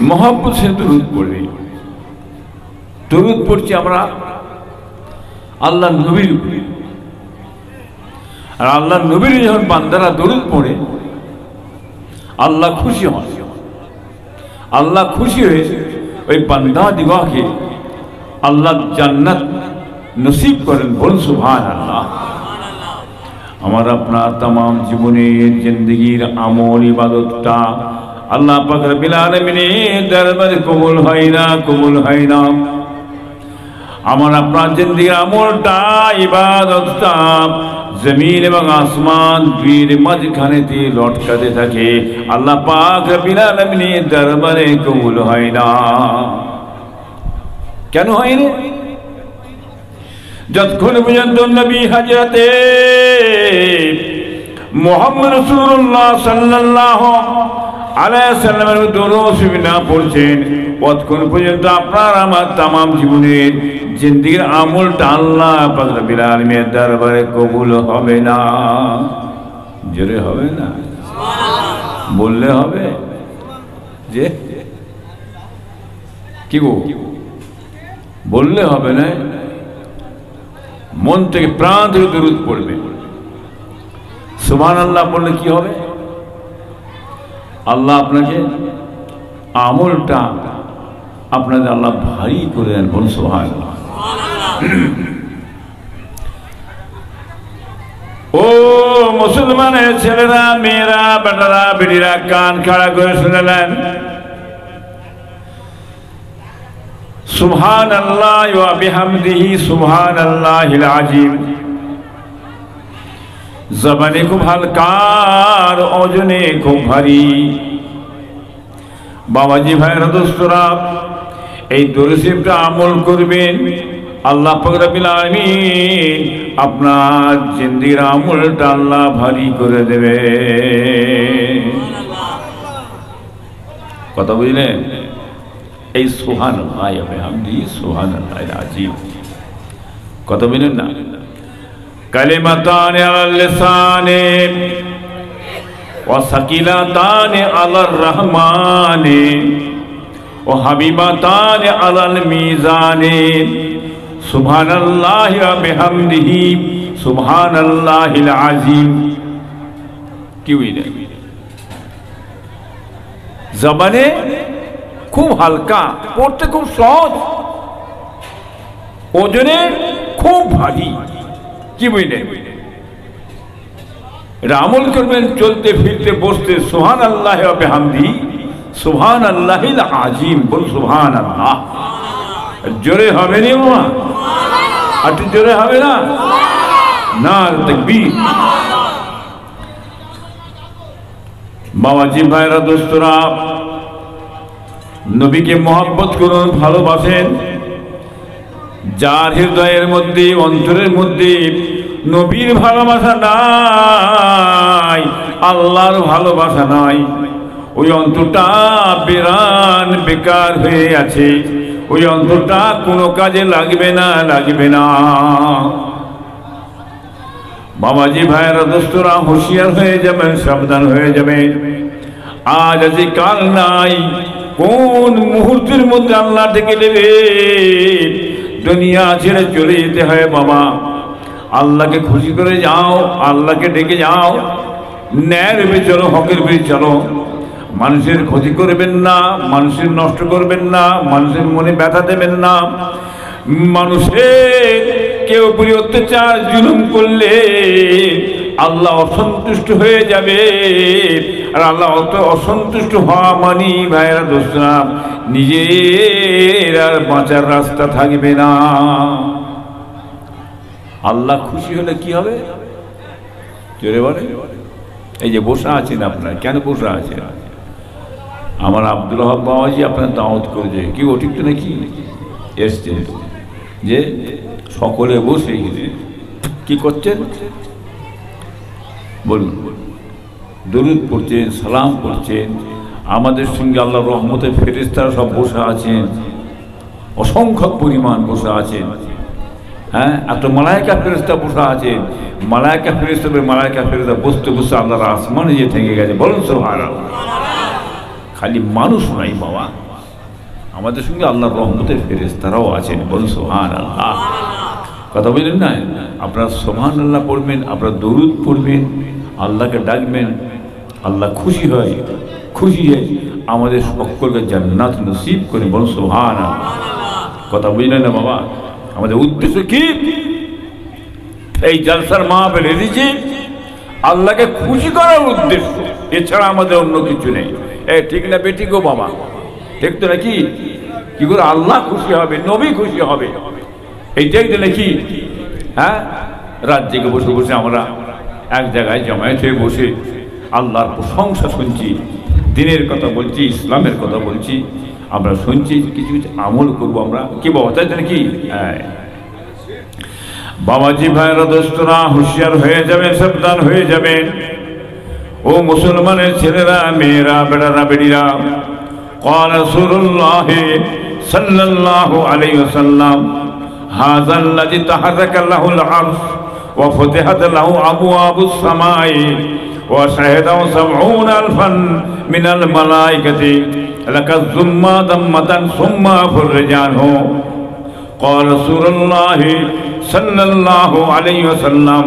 मोहब्बत से दुरूद पढ़े दुरूद पढ़ছি আমরা আল্লাহর নবীর উপরে আর আল্লাহর নবীর যখন বান্দারা দুরূদ পড়ে আল্লাহ খুশি হন আল্লাহ খুশি হয়ে ওই বান্দা দিগকে আল্লাহ জান্নাত নসিব করেন বল সুবহানাল্লাহ আমার আপনার तमाम জীবনের জিন্দেগীর আমল ইবাদতটা আল্লাহ পাক রব্বুল আলামিনের দরবারে কবুল হয় না আমার আপনার জিন্দেগীর আমলটা ইবাদতটা জমিন এবং আসমান দুইয়ের মাঝখানেতে লটকাতে থাকে আল্লাহ পাক রব্বুল আলামিনের দরবারে কবুল হয় না কেন হয় না যতক্ষণ পর্যন্ত নবী হযরতে মুহাম্মদ রাসূলুল্লাহ সাল্লাল্লাহু আলাইহি ওয়াসাল্লামের দরুদ শরীফ না পড়ছেন ততক্ষণ পর্যন্ত আপনার আমার तमाम জীবনের জিন্দেগীর আমলটা আল্লাহ পাক রব্বুল আলামিনের দরবারে কবুল হবে না জোরে হবে না সুবহানাল্লাহ বললে হবে যে কি গো বললে হবে না मन থেকে প্রাণ থেকে দরুদ পড়বে সুবহানাল্লাহ বললে কি হবে আল্লাহ আপনাকে আমলটা আপনাদের আল্লাহ ভারী করে দেন বল সুবহানাল্লাহ ও মুসলমানের ছেলেরা মেয়েরা বেটারা বেটিরা কান খাড়া করে শুনলেন সুবহানাল্লাহ ওয়া বিহামদিহি সুবহানাল্লাহিল আযীম জবানে খুব হালকা আর ওজনে খুব ভারী বাবাজি ভাইরা দোস্তরা এই দরুদ শরীফটা আমল করবেন আল্লাহ পাক রব্বুল আলামিন আপনার জিন্দেগীর আমলটা আল্লাহ ভারী করে দেবে কথা বুঝলেন এই সুবহানাল্লাহ ওয়া বিহামদিহি সুবহানাল্লাহিল আযীম কত বলেন না কালিমাতানে আলাল লিসানে ওয়া সাকিলাতানে আলার রহমানে ওয়া হাবিবাতানে আলাল মিজানে সুবহানাল্লাহি ওয়া বিহামদিহি সুবহানাল্লাহিল আযীম কি হইছে জবানে খুব হালকা পড়তে খুব সহজ ওজনে খুব ভারী কি বুঝলেন এটা আমল করবেন চলতে ফিরতে বসতে সুবহানাল্লাহ ওয়া বিহামদিহি সুবহানাল্লাহিল আযীম বল সুবহানাল্লাহ জোরে হবে না বাবা আর জোরে হবে না না তাকবীর বাবাজি ভাইরা দোস্তরা নবীকে মহব্বত করুন ভালোবাসেন যার হৃদয়ের মধ্যে অন্তরের মধ্যে নবীর ভালোবাসা নাই আল্লাহর ভালোবাসা নাই ওই অন্তরটা বেরান বেকার হয়ে আছে ওই অন্তরটা কোনো কাজে লাগবে না বাবাজি ভাইরা দোস্তরা হুঁশিয়ার হয়ে যাবেন সাবধান হয়ে যাবেন আজ আছে কাল নাই কোন মুহূর্তের মধ্যে আল্লাহ ডেকে নেবে দুনিয়া ছেড়ে চলে যেতে হয় বাবা আল্লাহকে খুশি করে যাও আল্লাহকে ডেকে যাও ন্যায়ের পথে চলো হকের পথে চলো মানুষের ক্ষতি করবেন না মানুষের নষ্ট করবেন না মানুষের মনে ব্যথা দেবেন না মানুষের কেউ উপরে অত্যাচার জুলুম করলে আল্লাহ অসন্তুষ্ট হয়ে যাবে আর আল্লাহ অসন্তুষ্ট হওয়া মানি ভাইরা দোস্তরা নিজের আর বাঁচার রাস্তা থাকবে না আল্লাহ খুশি হলে কি হবে জোরে বলে এই যে বসে আছেন আপনারা কেন বসে আছেন আমার আব্দুল ওয়াহাব বাবাজি আপনার দাওয়াত করেছে কি ও ঠিক তো নাকি এসছে যে সকলে বসে কি করছেন বলুন দরুদ পড়ছেন সালাম করছেন আমাদের সঙ্গে আল্লাহর রহমতের ফেরেশতারা সব বসে আছেন অসংখ্য পরিমাণ বসে আছেন হ্যাঁ এত মালায়েকা ফেরেশতা বসে আছেন মালায়েকা ফেরেশতা বসতে বসে আল্লাহর আসমানে যে থেকে গেছে বলুন সুবহানাল্লাহ খালি মানুষ নাই বাবা আমাদের সঙ্গে আল্লাহর রহমতের ফেরেশতারাও আছেন। বলুন সুবহানাল্লাহ। কথা বললেন না? আপনারা সুবহানাল্লাহ পড়বেন, আপনারা দরুদ পড়বেন, আল্লাহকে ডাকবেন, আল্লাহ খুশি হয়, খুশি হয় আমাদের সকলকে জান্নাত নসিব করে। বলুন সুবহানাল্লাহ। কথা বুঝলেন না বাবা? আমাদের উদ্দেশ্য কি? এই জলসার মাহফিল এসেছি আল্লাহকে খুশি করার উদ্দেশ্য, এছাড়া আমাদের অন্য কিছু নেই। ঠিক না বেটি গো বাবা? ঠিক তো নাকি? কি করে আল্লাহ খুশি হবে, নবী খুশি হবে, এইটাই তো নাকি? হ্যাঁ, রাত জেগে বসে বসে আমরা এক জায়গায় জমায়েত হয়ে বসে আল্লাহর প্রশংসা শুনছি, দিনের কথা বলছি, ইসলামের কথা বলছি, আমরা শুনছি, কিছু কিছু আমল করবো আমরা। কি বাবা, তাই তো নাকি? হ্যাঁ বাবাজি ভাইরা দোস্তরা হুঁশিয়ার হয়ে যাবেন, সাবধান হয়ে যাবেন। ও মুসলমানের ছেলেরা, মেয়েরা, বেটারা, বেটিরা, قال رسول الله صلى الله عليه وسلم هذا الذي تحرك له العرش وفتحت له أبواب السماء وشهده 70,000 من الملائكة لك ثم ضمة ثم فرج عنه قال رسول الله صلى الله عليه وسلم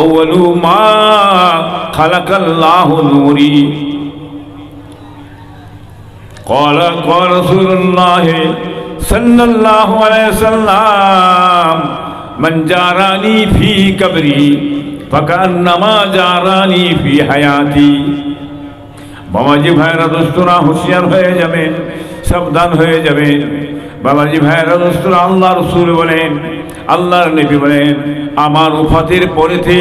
أول ما خلق الله نوري قال رسول الله صلى الله عليه وسلم من جاراني في قبري فكأنما جاراني في حياتي। বাবাজি ভাইরা দোস্তরা হুঁশিয়ার হয়ে যাবেন, সাবধান হয়ে যাবেন। বাবাজি ভাইরা দোস্তরা, আল্লাহ রাসূল বলেন, আল্লাহর নবী বলেন, আমার উফাতের পরেতে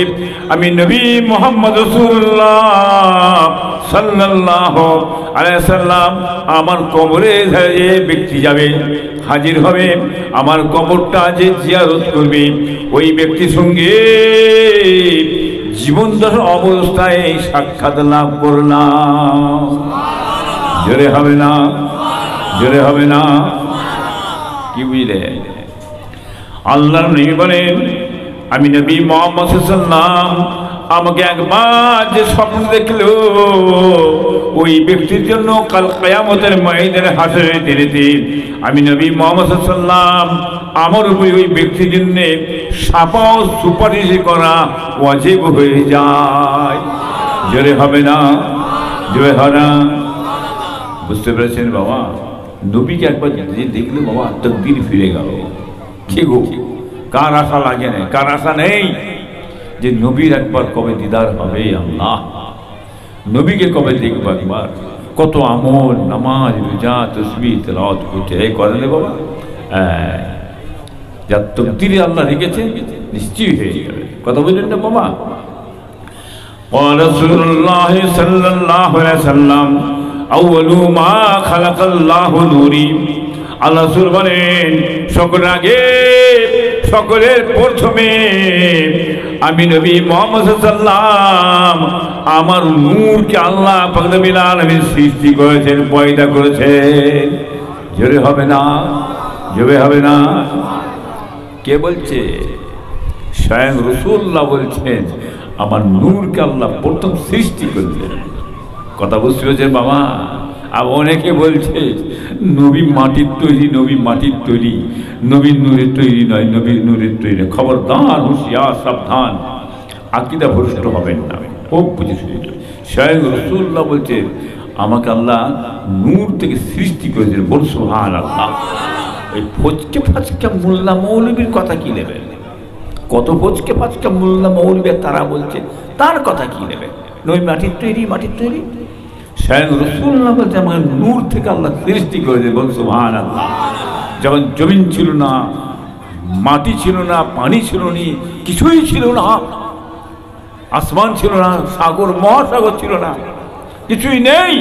আমি নবী মুহাম্মদ রাসূলুল্লাহ সাল্লাল্লাহু আলাইহি সাল্লাম আমার কবরে যে ব্যক্তি যাবে, হাজির হবে, আমার কবরটা যে জিয়ারত করবে, ওই ব্যক্তির সঙ্গে জীবনদার অবস্থায় সাক্ষাৎ লাভ করলাম। জোরে হবে না? জোরে হবে না? কি বুঝলে? আল্লাহর নবী বলেন, আমি নবী মুহাম্মদ সাল্লাল্লাহু আলাইহি ওয়াসাল্লাম আমাকে একবার যে স্বপ্ন দেখলো, ওই ব্যক্তির জন্য কাল কিয়ামতের ময়দানে হাসরের দিনেতে আমি নবী মুহাম্মদ সাল্লাল্লাহু আলাইহি ওয়াসাল্লাম আমার উপরে ওই ব্যক্তির জন্য শাফাআত সুপারিশ করা ওয়াজিব হয়ে যায়। জোরে হবে না? জোরে হয় না? বুঝতে পেরেছেন বাবা? নবীকে একবার যে দেখলে বাবা তাকদীর ফিরে গেল। কি গো, কার আশা লাগে না? কার আশা নেই যে নবীর একবার কবে দিদার হবে? আল্লাহ নবীকে কবে দেখবো একবার? কত আমল, নামাজ, রোজা, তাসবিহ, তেলাওয়াত করতে করেন বাবা। যার তাকদীরে আল্লাহ রেখেছে নিশ্চয়ই হয়ে যাবে। কথা বললেন না বাবা? قال رسول الله صلى الله عليه وسلم أول ما خلق الله نوري। আল্লাহ রাসূল বলেন, সকলের আগে, সকলের প্রথমে আমি নবী মুহাম্মদ সাল্লাল্লাহু আলাইহি ওয়াসাল্লাম আমার নূরকে আল্লাহ পাক রব্বুল আলামিন সৃষ্টি করেছেন, পয়দা করেছেন। জোরে হবে না? জোরে হবে না? কে বলছে? স্বয়ং রাসূলুল্লাহ বলছেন, আমার নূরকে আল্লাহ প্রথম সৃষ্টি করলেন। কথা বুঝতে পেরেছেন বাবা? আর অনেকে বলছে নবী মাটির তৈরি, নবী মাটির তৈরি, নবীর নূরের তৈরি নয়, নবীর নূরের তৈরি। খবরদার, হুঁশিয়ার, সাবধান, আকীদা ভ্রষ্ট হবেন না। খুব বুঝেছি। স্বয়ং রাসূলুল্লাহ বলছে, আমাকে আল্লাহ নূর থেকে সৃষ্টি করেছেন। বল সুবহানাল্লাহ। এই ফচকে ফাচকা মোল্লা মৌলবীর কথা কি নেবেন? কত ফচকে ফাচকা মোল্লা মৌলবী তারা বলছে, তার কথা কি নেবেন? নবী মাটির তৈরি, মাটির তৈরি। স্বয়ং রাসূলুল্লাহ বলছে, আমাকে নূর থেকে আল্লাহ সৃষ্টি করেছে। বল সুবহানাল্লাহ। যখন জমিন ছিল না, মাটি ছিল না, পানি ছিল না, কিছুই ছিল না, আসমান ছিল না, সাগর মহাসাগর ছিল না, কিছুই নেই,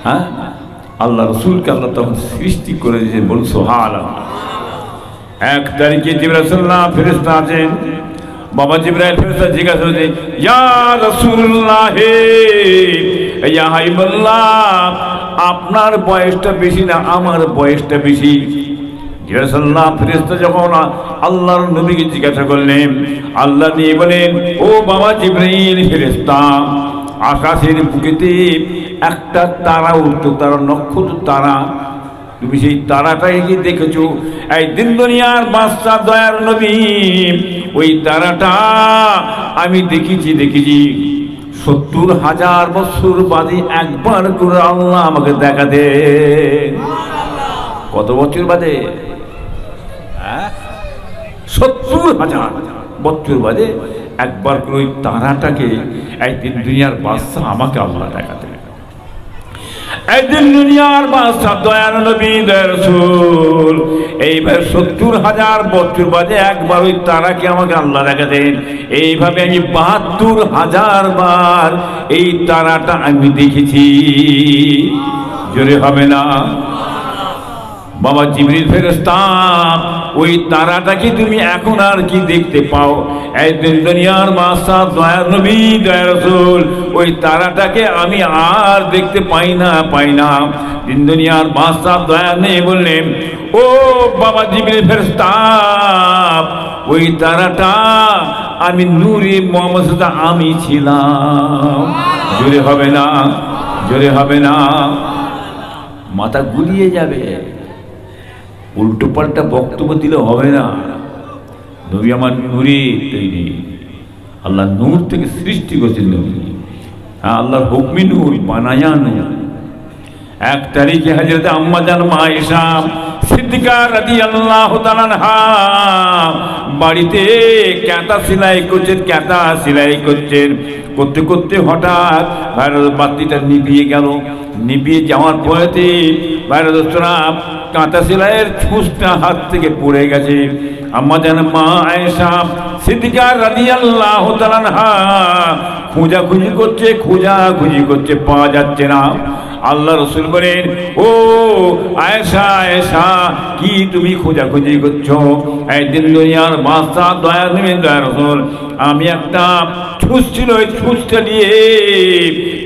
হ্যাঁ, আল্লাহ রাসূলকে আল্লাহ তখন সৃষ্টি করেছে। বল সুবহানাল্লাহ। এক তারিখে জিবরাইল সাল্লাল্লাহু ফেরেশতা আছেন। বাবা জিবরাইল ফেরেশতা জিজ্ঞাসা করেছে, ইয়া রাসূলুল্লাহ, ইয়া হাবিবাল্লাহ, আপনার বয়সটা বেশি না আমার বয়সটা বেশি? জিবরাইল সাল্লাল্লাহু ফেরেশতা যখন আল্লাহর নবীকে জিজ্ঞাসা করলেন, আল্লাহ নিয়ে বলেন, ও বাবা জিবরাইল ফেরেশতা, আকাশের বুকেতে একটা তারা উঠতো, তারা নক্ষত্র তারা, তুমি সেই তারাটাকে কি দেখেছো? এই দিন দুনিয়ার বাদশা দয়ার নবী, ওই তারাটা আমি দেখেছি 70,000 বছর বাদে একবার করে আল্লাহ আমাকে দেখা দে। কত বছর বাদে? 70,000 বছর বাদে একবার করে ওই তারাটাকে একদিন দুনিয়ার বাদশা আমাকে আল্লাহ দেখা দেবে। একদিন দুনিয়ার বাদশা দয়ার নবী দয়ার রাসূল এইবার 70,000 বছর বাদে একবার ওই তারাকে আমাকে আল্লাহ দেখা দেন। এইভাবে আমি 72,000 বার এই তারাটা আমি দেখেছি। জোরে হবে না? বাবা জিবরিল ফেরেশতা, ওই তারাটাকে তুমি এখন আর কি দেখতে পাও? একদিন দুনিয়ার বাদশা দয়ার নবী দয়ার রাসূল ওই তারাটাকে আমি আর দেখতে পাই না। দিন দুনিয়ার বাদশা দয়ার নেই বললেন, ও বাবা জিবরিল ফেরেশতা, ওই তারাটা আমি নূরে মুহাম্মদ আমি ছিলাম। জোরে হবে না? জোরে হবে না? মাথা গুলিয়ে যাবে। উল্টো পাল্টা বক্তব্য দিলে হবে না। নবী আমার নূরে তৈরি, আল্লাহ নূর থেকে সৃষ্টি করেছেন নবী। হ্যাঁ, আল্লাহর হুকমি নূর, বানায়া নূর। 1 তারিখে হযরত আম্মা জান মা আয়েশা সিদ্দিকা রাদিয়াল্লাহু তাআলা আনহা বাড়িতে কাঁথা সেলাই করছেন। করতে করতে হঠাৎ ভাইরাল বাতিটা নিভিয়ে গেল। নিভিয়ে যাওয়ার পরেতে ভাইরাল কাঁথা সেলাইয়ের ছুঁচটা হাত থেকে পড়ে গেছে। আম্মা জান মা আয়েশা সিদ্দিকা রাদিয়াল্লাহু তাআলা আনহা খোঁজাখুঁজি করছে, পাওয়া যাচ্ছে না। আল্লাহ রাসূল বলেন, ও আয়েশা কি তুমি খোঁজাখুঁজি করছো? একদিন দুনিয়ার বাদশা দয়ার নবী দয়ার রাসূল আমি একটা ছুঁচ ছিল, ওই ছুঁচটা নিয়ে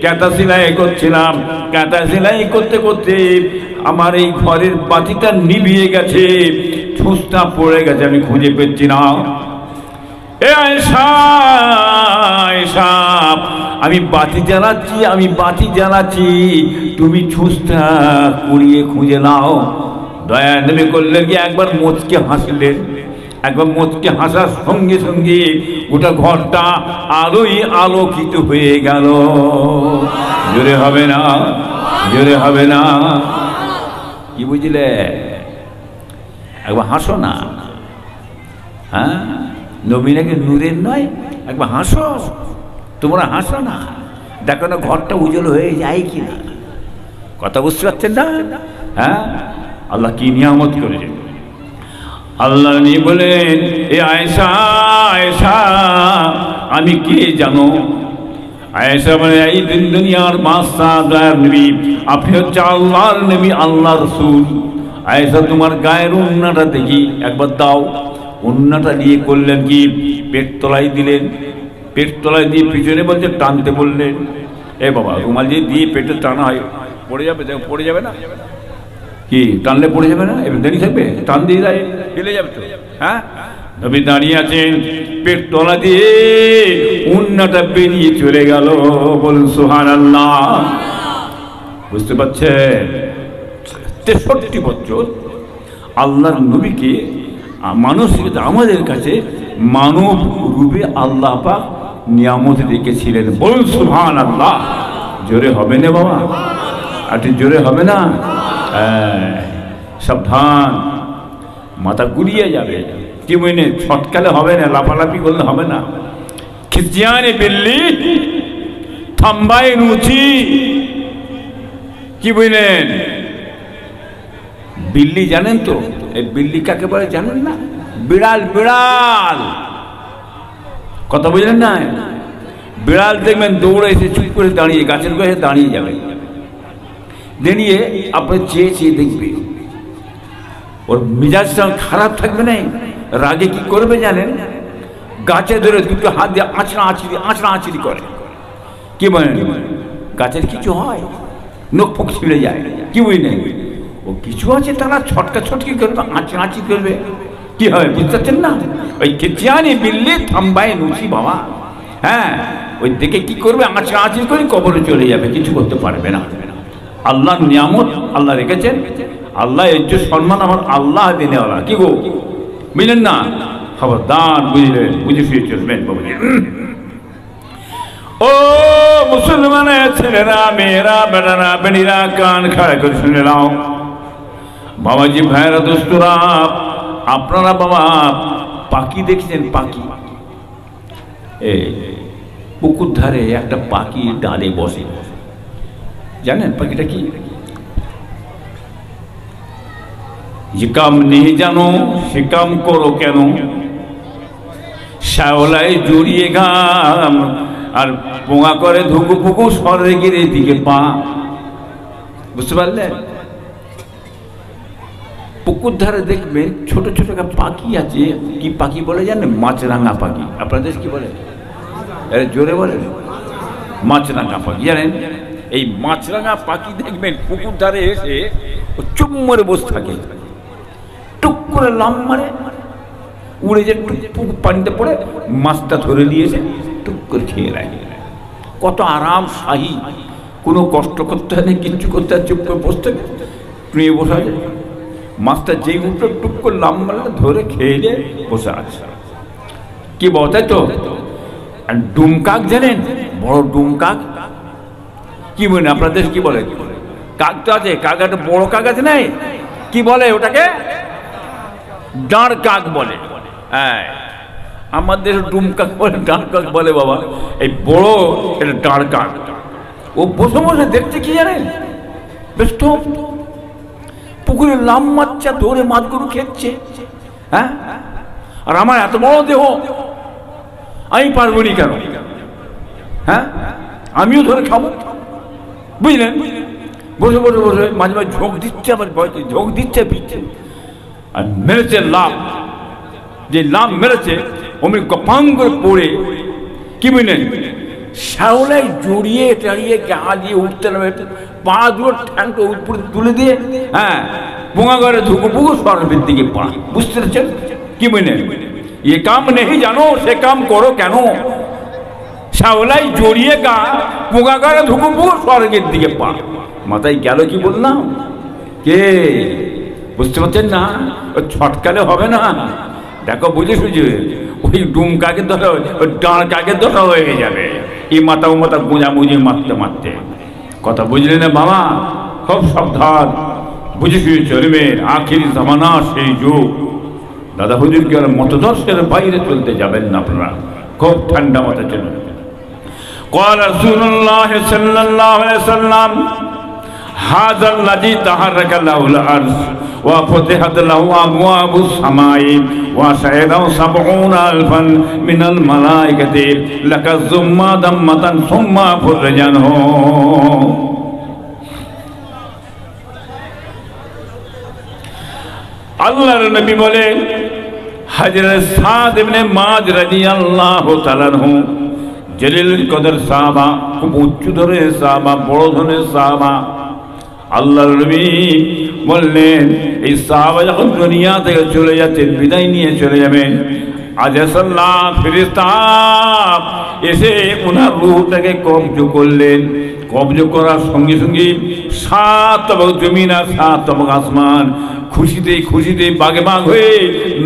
কাঁথা সেলাই করছিলাম। কাঁথা সেলাই করতে করতে আমার এই ঘরের বাতিটা নিভিয়ে গেছে, ছুঁচটা পড়ে গেছে, আমি খুঁজে পেয়েছি না। এ আয়েশা, আমি বাতি জ্বালাচ্ছি, তুমি ছুঁচটা কুড়িয়ে খুঁজে নাও। দয়ার নবী করলেন কি, একবার মুচকে হাসলেন। হাসার সঙ্গে সঙ্গে গোটা ঘরটা আলোই আলোকিত হয়ে গেল। জোরে হবে না? জোরে হবে না? কি বুঝলে? একবার হাসো না। হ্যাঁ, নবী নাকি নূরের নয়? একবার হাসো। তোমরা হাসো না, দেখো না ঘরটা উজ্জ্বল হয়ে যায় কিনা। কথা বুঝতে পারছেন না? হ্যাঁ, আল্লাহ কি নিয়ামত করেছেন। আল্লাহ নিয়ে বলেন, এ আয়েশা আমি কে জানো? আয়েশা বলে, এই দিন দুনিয়ার বাদশা দয়ার নবী, আপনি হচ্ছে আল্লাহর নবী, আল্লাহর রাসূল। আয়েশা তোমার গায়ের ওড়নাটা দেখি, একবার দাও। ওড়নাটা দিয়ে করলেন কি, পেট তলায় দিলেন। পেট তলায় দিয়ে পিছনে বলছে টানতে বললেন। এ বাবা, রুমাল দিয়ে পেটে টানা হয়, পড়ে যাবে না? কি টানলে পড়ে যাবে না? এবার দেরি থাকবে, টান দিয়ে দেয়, ফেলে যাবে তো। হ্যাঁ, নবী দাঁড়িয়ে আছেন, পেট তলা দিয়ে ওড়নাটা বেরিয়ে চলে গেল। বলুন সুবহানাল্লাহ। বুঝতে পারছেন? 63 বছর আল্লাহর নবীকে আমাদের কাছে মানব রূপে আল্লাহ পাক নিয়ামত রেখেছিলেন। বলুন সুবহানাল্লাহ। জোরে হবে না বাবা? একটু জোরে হবে না? সাবধান, মাথা গুলিয়ে যাবে। কি বুঝলে? ছটকালে হবে না, লাফালাফি করলে হবে না। খিজিয়ানে বিল্লি থাম্বায় রুচি। কি বুঝলেন? বিল্লি জানেন তো? এই বিল্লি কাকে বলে জানেন না? বিড়াল। কথা বুঝলেন না? বিড়াল দেখবেন দৌড়ে এসে চুপ করে দাঁড়িয়ে গাছের গায়ে দাঁড়িয়ে যাবে, দাঁড়িয়ে আপনি চেয়ে দেখবে। ওর মেজাজটা খারাপ থাকবে না, রাগে কি করবে জানেন? গাছে ধরে দুটো হাত দিয়ে আঁচড়া আঁচড়ি করে। কি বলেন? গাছের কিছু হয়, নখ ফোক ছিঁড়ে যায়। কি বুঝলেন? ও কিছু আছে তারা ছটকি করবে, আঁচড়ি করবে। কি হবে বুঝতে পারছেন না? ওই খিজিয়ানে বিল্লি থাম্বায় রুচি বাবা। হ্যাঁ, ওই দেখে কি করবে, আঁচি করে কবরে চলে যাবে, কিছু করতে পারবে না। আল্লাহর নিয়ামত আল্লাহ রেখেছেন, আল্লাহ ইজ্জত সম্মান আমার আল্লাহ দিনেওয়ালা, কি গো বুঝলেন না? খবরদার বুঝলেন, বুঝে ফিরে চলবেন। ও মুসলমানের ছেলেরা, মেয়েরা, বেটারা, বেড়িরা, কান খাড়া করে শুনে নাও বাবাজি, ভাইরা, দোস্তরা, আপনারা বাবা পাখি দেখছেন? পাখি এই পুকুর ধারে একটা পাখি ডালে বসে, জানেন পাখিটা কি? যে কাম নেই জানো সে কাম করো কেন, শ্যাওলায় জড়িয়ে ঘাম আর পোঙা করে ধুকু পুকু সরে গিরে দিকে পা। বুঝতে পারলেন? পুকুর ধারে দেখবেন ছোট ছোট পাখি আছে, কি পাখি বলে জানেন? মাছরাঙা পাখি। আপনাদের কি বলে? জোরে বলে মাছরাঙা পাখি, জানেন? এই মাছরাঙা পাখি দেখবেন পুকুর ধারে এসে চুপ মরে বসে থাকে, টুক করে লাম মারে, উড়ে যে টুক পানিতে পড়ে মাছটা ধরে নিয়েছে, টুক করে খেয়ে নেয়। কত আরাম শাহী, কোনো কষ্ট করতে হয় না, কিচ্ছু করতে হয়, চুপ করে বসতে নিয়ে বসা যায়। মাছটা যেই উঠে টুক করে লাম মারলে ধরে খেয়ে দিয়ে বসে আছে। কি বলতে তো? ডুমকাক জানেন? বড় ডুমকাক কি বলেন? আপনাদের কি বলে? কাক তো আছে, কাক একটা বড় কাক আছে নাই, কি বলে ওটাকে? ডাঁড় কাক বলে। হ্যাঁ, আমাদের ডুমকাক বলে, ডাঁড় কাক বলে বাবা। এই বড় এটা ডাঁড় কাক। ও বসে বসে দেখতে কি জানেন, বেশ তো পুকুরে লাম মাছ ধরে মাছগুলো খেচ্ছে। হ্যাঁ, আর আমার এত বড় দেহ, আমি পারবো নি কেন? হ্যাঁ, আমিও ধরে খাবো, বুঝলেন? বসে বসে বসে মাঝে মাঝে ঝোঁক দিচ্ছে, আবার ভয়তে ঝোঁক দিচ্ছে, পিচ্ছে আর মেরেছে লাভ। যে লাভ মেরেছে অমনি কপাং করে পড়ে, কি বুঝলেন, শ্যাওলায় জড়িয়ে টাড়িয়ে গা দিয়ে উঠতে নামে, পা দুটো ঠ্যাংটা উপরে তুলে দিয়ে, হ্যাঁ, পোঙা করে ধুকু পুকু সরবের দিকে পা। বুঝতে পারছেন? কি বুঝলেন? এ কাম নেই জানো সে কাম করো কেন, শ্যাওলায় জড়িয়ে গা, পোঙা করে ধুকু পুকু স্বর্গের দিকে পা। মাথায় গেল কি বললাম? কে বুঝতে পারছেন না? ও ছটকালে হবে না। দেখো বুঝে সুঝে ওই ডুম কাকে ধরা, ওই ডাঁড় কাকে ধরা হয়ে যাবে, এই মাথা ও মাথা গুঁজামুজি মারতে মারতে। কথা বুঝলে না বাবা? খুব সাবধান, বুঝে সুঝে চলবেন। আখিরি জামানা সেই যুগ, দাদা হুজুরকে আর মতদর্শের বাইরে চলতে যাবেন না আপনারা, খুব ঠান্ডা মাথা চলবেন। قال رسول الله صلى الله عليه وسلم هذا الذي تحرك له الأرض وفتحت له أبواب السماء وشهده 70,000 من الملائكة لك ثم دمة ثم فرج عنه। আল্লাহর নবী বলেন, হযরত সাদ ইবনে মায রাদিয়াল্লাহু তাআলা আনহু, জলিল কদর সাহাবা, খুব উচ্চ ধরনের সাহাবা, বড় ধরনের সাহাবা। আল্লাহর নবী বললেন, এই সাহাবা যখন দুনিয়া থেকে চলে যাচ্ছেন, বিদায় নিয়ে চলে যাবেন, আজাসাল্লাহ ফেরেশতা এসে ওনার রূহটাকে কবজ করলেন। কবজ করার সঙ্গে সঙ্গে 7 তবক জমিন আর 7 তবক আসমান খুশিতে খুশিতে বাগে বাগ হয়ে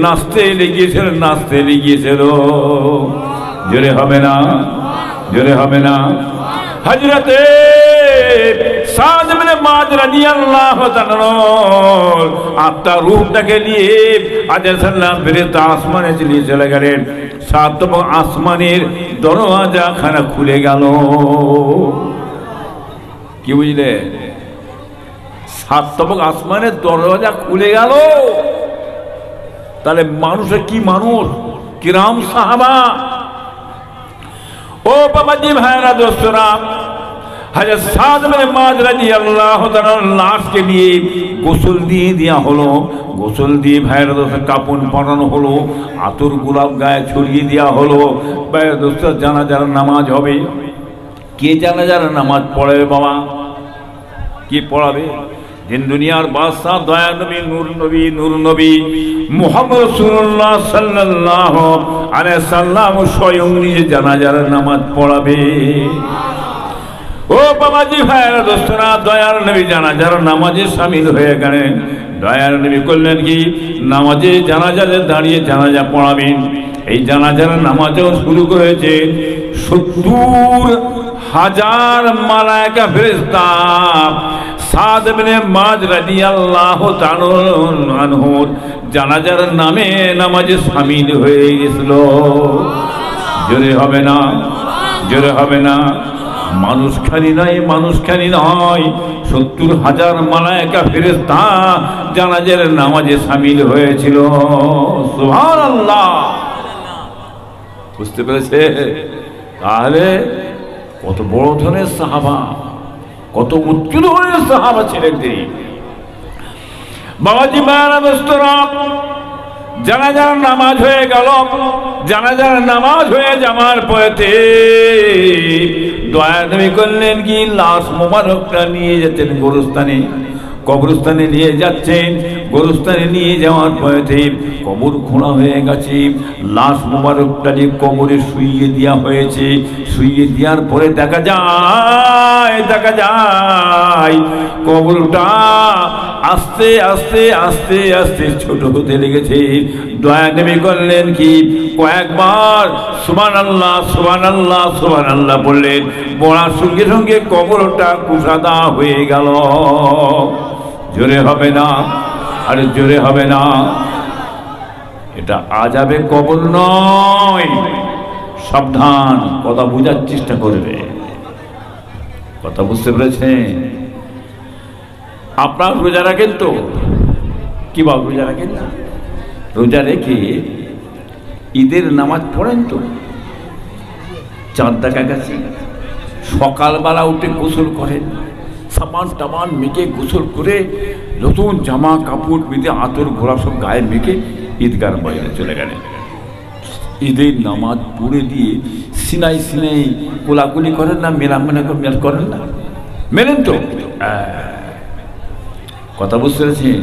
নাচতে লেগিয়েছিল, নাচতে লেগিয়েছিল। জোরে হবে না? জোরে হবে না? হযরতে সাদ ইবনে মায রাদিয়াল্লাহু তাআলা আত্মা রূহটাকে নিয়ে আজাসাল্লাহ ফেরেশতা আসমানে চলে গেলেন। 7 তবক আসমানের দরওয়াজা খানা খুলে গেল। কি বুঝলে? 7 তবক আসমানের দরওয়াজা খুলে গেল। তাহলে মানুষের কি মানুষ, কিরাম সাহাবা। ও বাবাজি, ভাইরা, দোস্তরা, হযরত সাদ ইবনে মায রাদিয়াল্লাহু তাআলা লাশকে নিয়ে গোসল দিয়ে দেওয়া হলো। গোসল দিয়ে ভাইরা দোস্ত কাপড় পরানো হলো, আতর গোলাপ গায়ে ছড়িয়ে দেওয়া হলো। ভাইরা দোস্ত, জানাজার নামাজ হবে। কে জানাজার নামাজ পড়াবে বাবা? কে পড়াবে? দিন দুনিয়ার বাদশা দয়া নবী নূর নবী মুহাম্মদ রাসূলুল্লাহ সাল্লাল্লাহু আলাইহি সাল্লাম স্বয়ং নিজে জানাজার নামাজ পড়াবে। ও বাবাজি ভাইয়েরা দোস্তরা, দয়ার নবী জানাজার নামাজে শামিল হয়ে গেলেন। দয়ার নবী করলেন কি, নামাজে জানাজাতে দাঁড়িয়ে জানাজা পড়াবেন। এই জানাজার নামাজও শুরু করেছে ৭০,০০০ মালায়েকা ফেরেশতা। সাদ ইবনে মুআয রাদিয়াল্লাহু তাআলা আনহু জানাজার নামে নামাজে শামিল হয়ে গেছিল। জোরে হবে না, জোরে হবে না। মানুষখানি নয়, মানুষখানি নয়, ৭০,০০০ মালায়েকা ফেরেশতা জানাজার নামাজে শামিল হয়েছিল। সুবহানাল্লাহ। বুঝতে পেরেছে? তাহলে কত বড় ধরনের সাহাবা, কত উচ্চ ধরনের সাহাবা ছিলেন তিনি। বাবাজি মায়েরা দোস্তরা, জানাজার নামাজ হয়ে গেল। জানাজার নামাজ হয়ে যাওয়ার পরেতে দয়া নবী করলেন কি, লাশ মোবারকটা নিয়ে যেতেন গোরস্থানে, কবরস্থানে নিয়ে যাচ্ছেন। গোরস্থানে নিয়ে যাওয়ার পরেতে কবর খোঁড়া হয়ে গেছে, লাশ মোবারকটা যে কবরে শুইয়ে দেওয়া হয়েছে। শুইয়ে দেওয়ার পরে দেখা যায় কবরটা আস্তে আস্তে আস্তে আস্তে ছোট হতে লেগেছে। দয়া নবী করলেন কি, কয়েকবার সুবহানাল্লাহ সুবহানাল্লাহ সুবহানাল্লাহ বললেন। বলার সঙ্গে সঙ্গে কবরটা কুসাদা হয়ে গেল। জোরে হবে না, আরে জোরে হবে না। এটা আযাবে কবর নয়, সাবধান। কথা বোঝার চেষ্টা করবে, কথা বুঝতে পেরেছেন? আপনার রোজা রাখেন তো? কি বাবু রোজা রাখেন না? রোজা রেখে ঈদের নামাজ পড়েন তো? চাঁদ দেখা গেছে, সকালবেলা উঠে গোসল করেন, সাবান টাবান মেখে গোসল করে নতুন জামা কাপড় বেঁধে আতর ঘোড়া সব গায়ে মেখে ঈদগার ময়দানে চলে গেলেন। ঈদের নামাজ পড়ে দিয়ে সিনাই সিনাই কোলাকুলি করেন না, মেলামেলা করেন না? মেলেন তো? কথা বুঝতে পেরেছেন?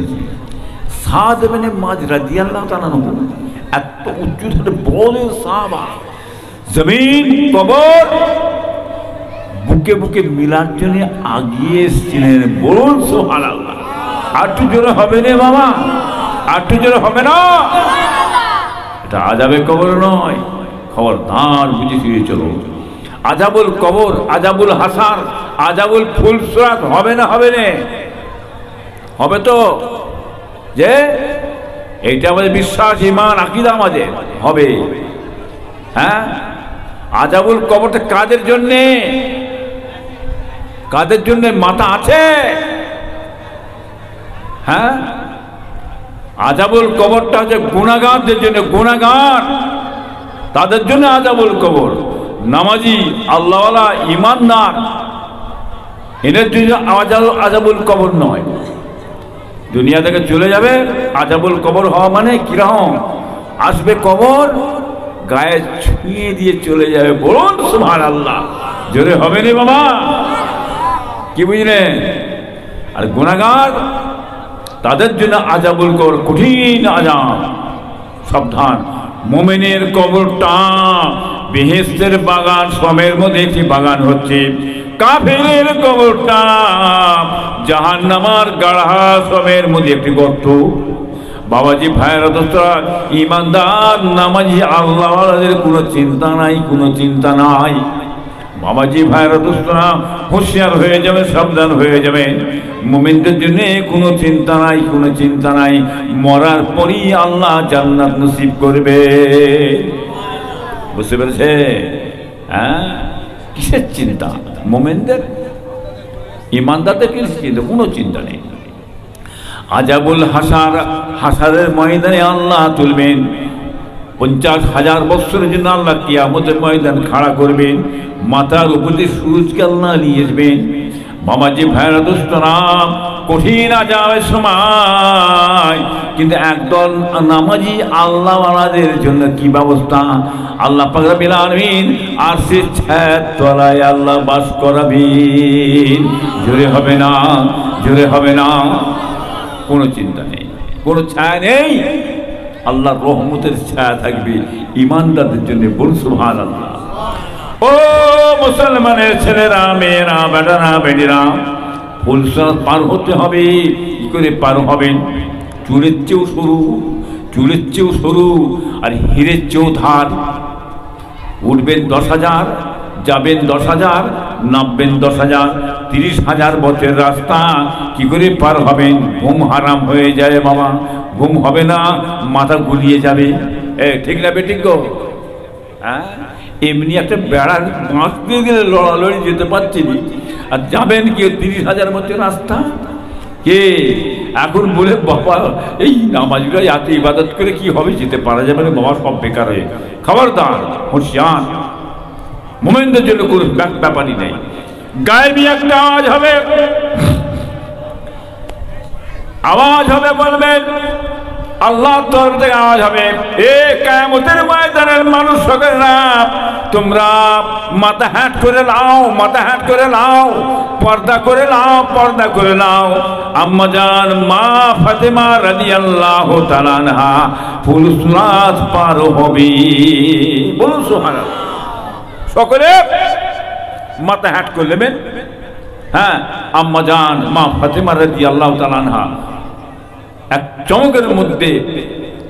সাদ ইবনে মুআয রাদিয়াল্লাহু তাআলা এত উচ্চ ধরে বড় সাহাবা, জমিন কবর বুকে বুকে মিলার জন্য আগিয়ে এসেছিলেন। বলুন সুবহানাল্লাহ। আটটু জোরে হবে না বাবা, আটটু জোরে হবে না। এটা আযাবে কবর নয়, খবরদার বুঝে ফিরে চলো। আযাবুল কবর, আযাবুল হাসার, আযাবুল ফুলসরাত হবে না? হবে না? হবে তো? যে এইটা আমাদের বিশ্বাস, ঈমান, আকীদা আমাদের হবে। হ্যাঁ, আযাবুল কবরটা কাদের জন্যে? কাদের জন্য মাথা আছে? হ্যাঁ, আযাবুল কবরটা হচ্ছে গুনাহগারদের জন্য, গুনাহগার তাদের জন্য আযাবুল কবর। নামাজি, আল্লাহওয়ালা, ঈমানদার এদের জন্য আযাবুল কবর নয়। দুনিয়া থেকে চলে যাবে, আযাবুল কবর হওয়া মানে কিরকম? আসবে কবর, গায়ে ছুঁয়ে দিয়ে চলে যাবে। বলুন সুবহানাল্লাহ। জোরে হবে না বাবা? কি বুঝলেন? আর গুনাহগার তাদের জন্য আযাবুল কবর, কঠিন আযাব। সাবধান, মুমিনের কবরটা বেহেশতের বাগান, সমের মধ্যে একটি বাগান হচ্ছে। কাফেরের কবরটা জাহান্নামের গাঢ়া সমের মধ্যে একটি গর্ত। বাবাজি ভাইয়েরা দোস্তরা, ঈমানদার নামাজি আল্লাহওয়ালাদের কোনো চিন্তা নাই, কোনো চিন্তা নাই। বাবাজি ভাইয়েরা দোস্তরা, হুঁশিয়ার হয়ে যাবে, সাবধান হয়ে যাবে। মুমিনদের জন্য কোনো চিন্তা নাই, কোনো চিন্তা নাই। মরার পরই আল্লাহ জান্নাত নসিব করবে। বুঝতে পেরেছে? হ্যাঁ, কিসের চিন্তা? মুমিনদের, ঈমানদারদের কিসের চিন্তা? কোনো চিন্তা নেই। আযাবুল হাসার, হাসারের ময়দানে আল্লাহ তুলবেন। 50,000 বছরের জন্য আল্লাহ কিয়ামতের ময়দান খাড়া করবেন। মাথার উপরে সূর্যকে আল্লাহ নিয়ে আসবেন। বাবাজি ভাইয়েরা দোস্তরা, কঠিন আযাবের সময় কিন্তু একদল নামাজি আল্লাহওয়ালাদের জন্য কি ব্যবস্থা, আল্লাহ পাক রব্বুল আলামিন আরশের ছায়ার তলায় আল্লাহ বাস করাবেন। জোরে হবে না, জোরে হবে না, কোনো চিন্তা নেই, কোনো ছায়া নেই, আল্লাহর রহমতের ছায়া থাকবে ঈমানদারদের জন্য। বলুন সুবহানাল্লাহ। ও মুসলমানের ছেলেরা, মেয়েরা, বেটারা, বেটিরা, ফুলসরাত পার হতে হবে। কি করে পার হবেন? চুলের চেয়েও সরু, চুলের চেয়েও সরু আর হীরের চেয়েও ধার। উঠবেন 10,000, যাবেন 10,000, নামবেন 10,000, 30,000 বছরের রাস্তা কি করে পার হবেন? ঘুম হারাম হয়ে যায় বাবা, ঘুম হবে না, মাথা গুলিয়ে যাবে। ঠিক না বেঠিক গো? হ্যাঁ, এমনি একটা বেড়ার বাঁশ দিয়ে গেলে লড়ালড়ি যেতে পারছি না, আর যাবেন কি 30,000 বছর রাস্তা? কে এখন বলে বাবা এই নামাজগুলো এত ইবাদত করে কি হবে, যেতে পারা যাবে না বাবা, সব বেকার হয়ে। খবরদার, হুঁশিয়ার, মোমেনদের জন্য কোনো ব্যাপারই নেই। গায়েবী একটা আওয়াজ হবে, আওয়াজ হবে, বলবেন আল্লাহর তরফ থেকে আওয়াজ হবে, এ কিয়ামতের ময়দানের মানুষ সকলেরা তোমরা মাথা হ্যাট করে নাও, মাথা হ্যাট করে নাও, পর্দা করে নাও, পর্দা করে নাও। আম্মা জান মা ফাতেমা রাদিয়াল্লাহু তাআলা আনহা ফুলসরাত পার হবে। বলুন সুবহানাল্লাহ। সকলে মাথা হ্যাট করে নেবেন। হ্যাঁ, আম্মা জান মা ফাতেমা রাদিয়াল্লাহু তাআলা আনহা এক চমকের মধ্যে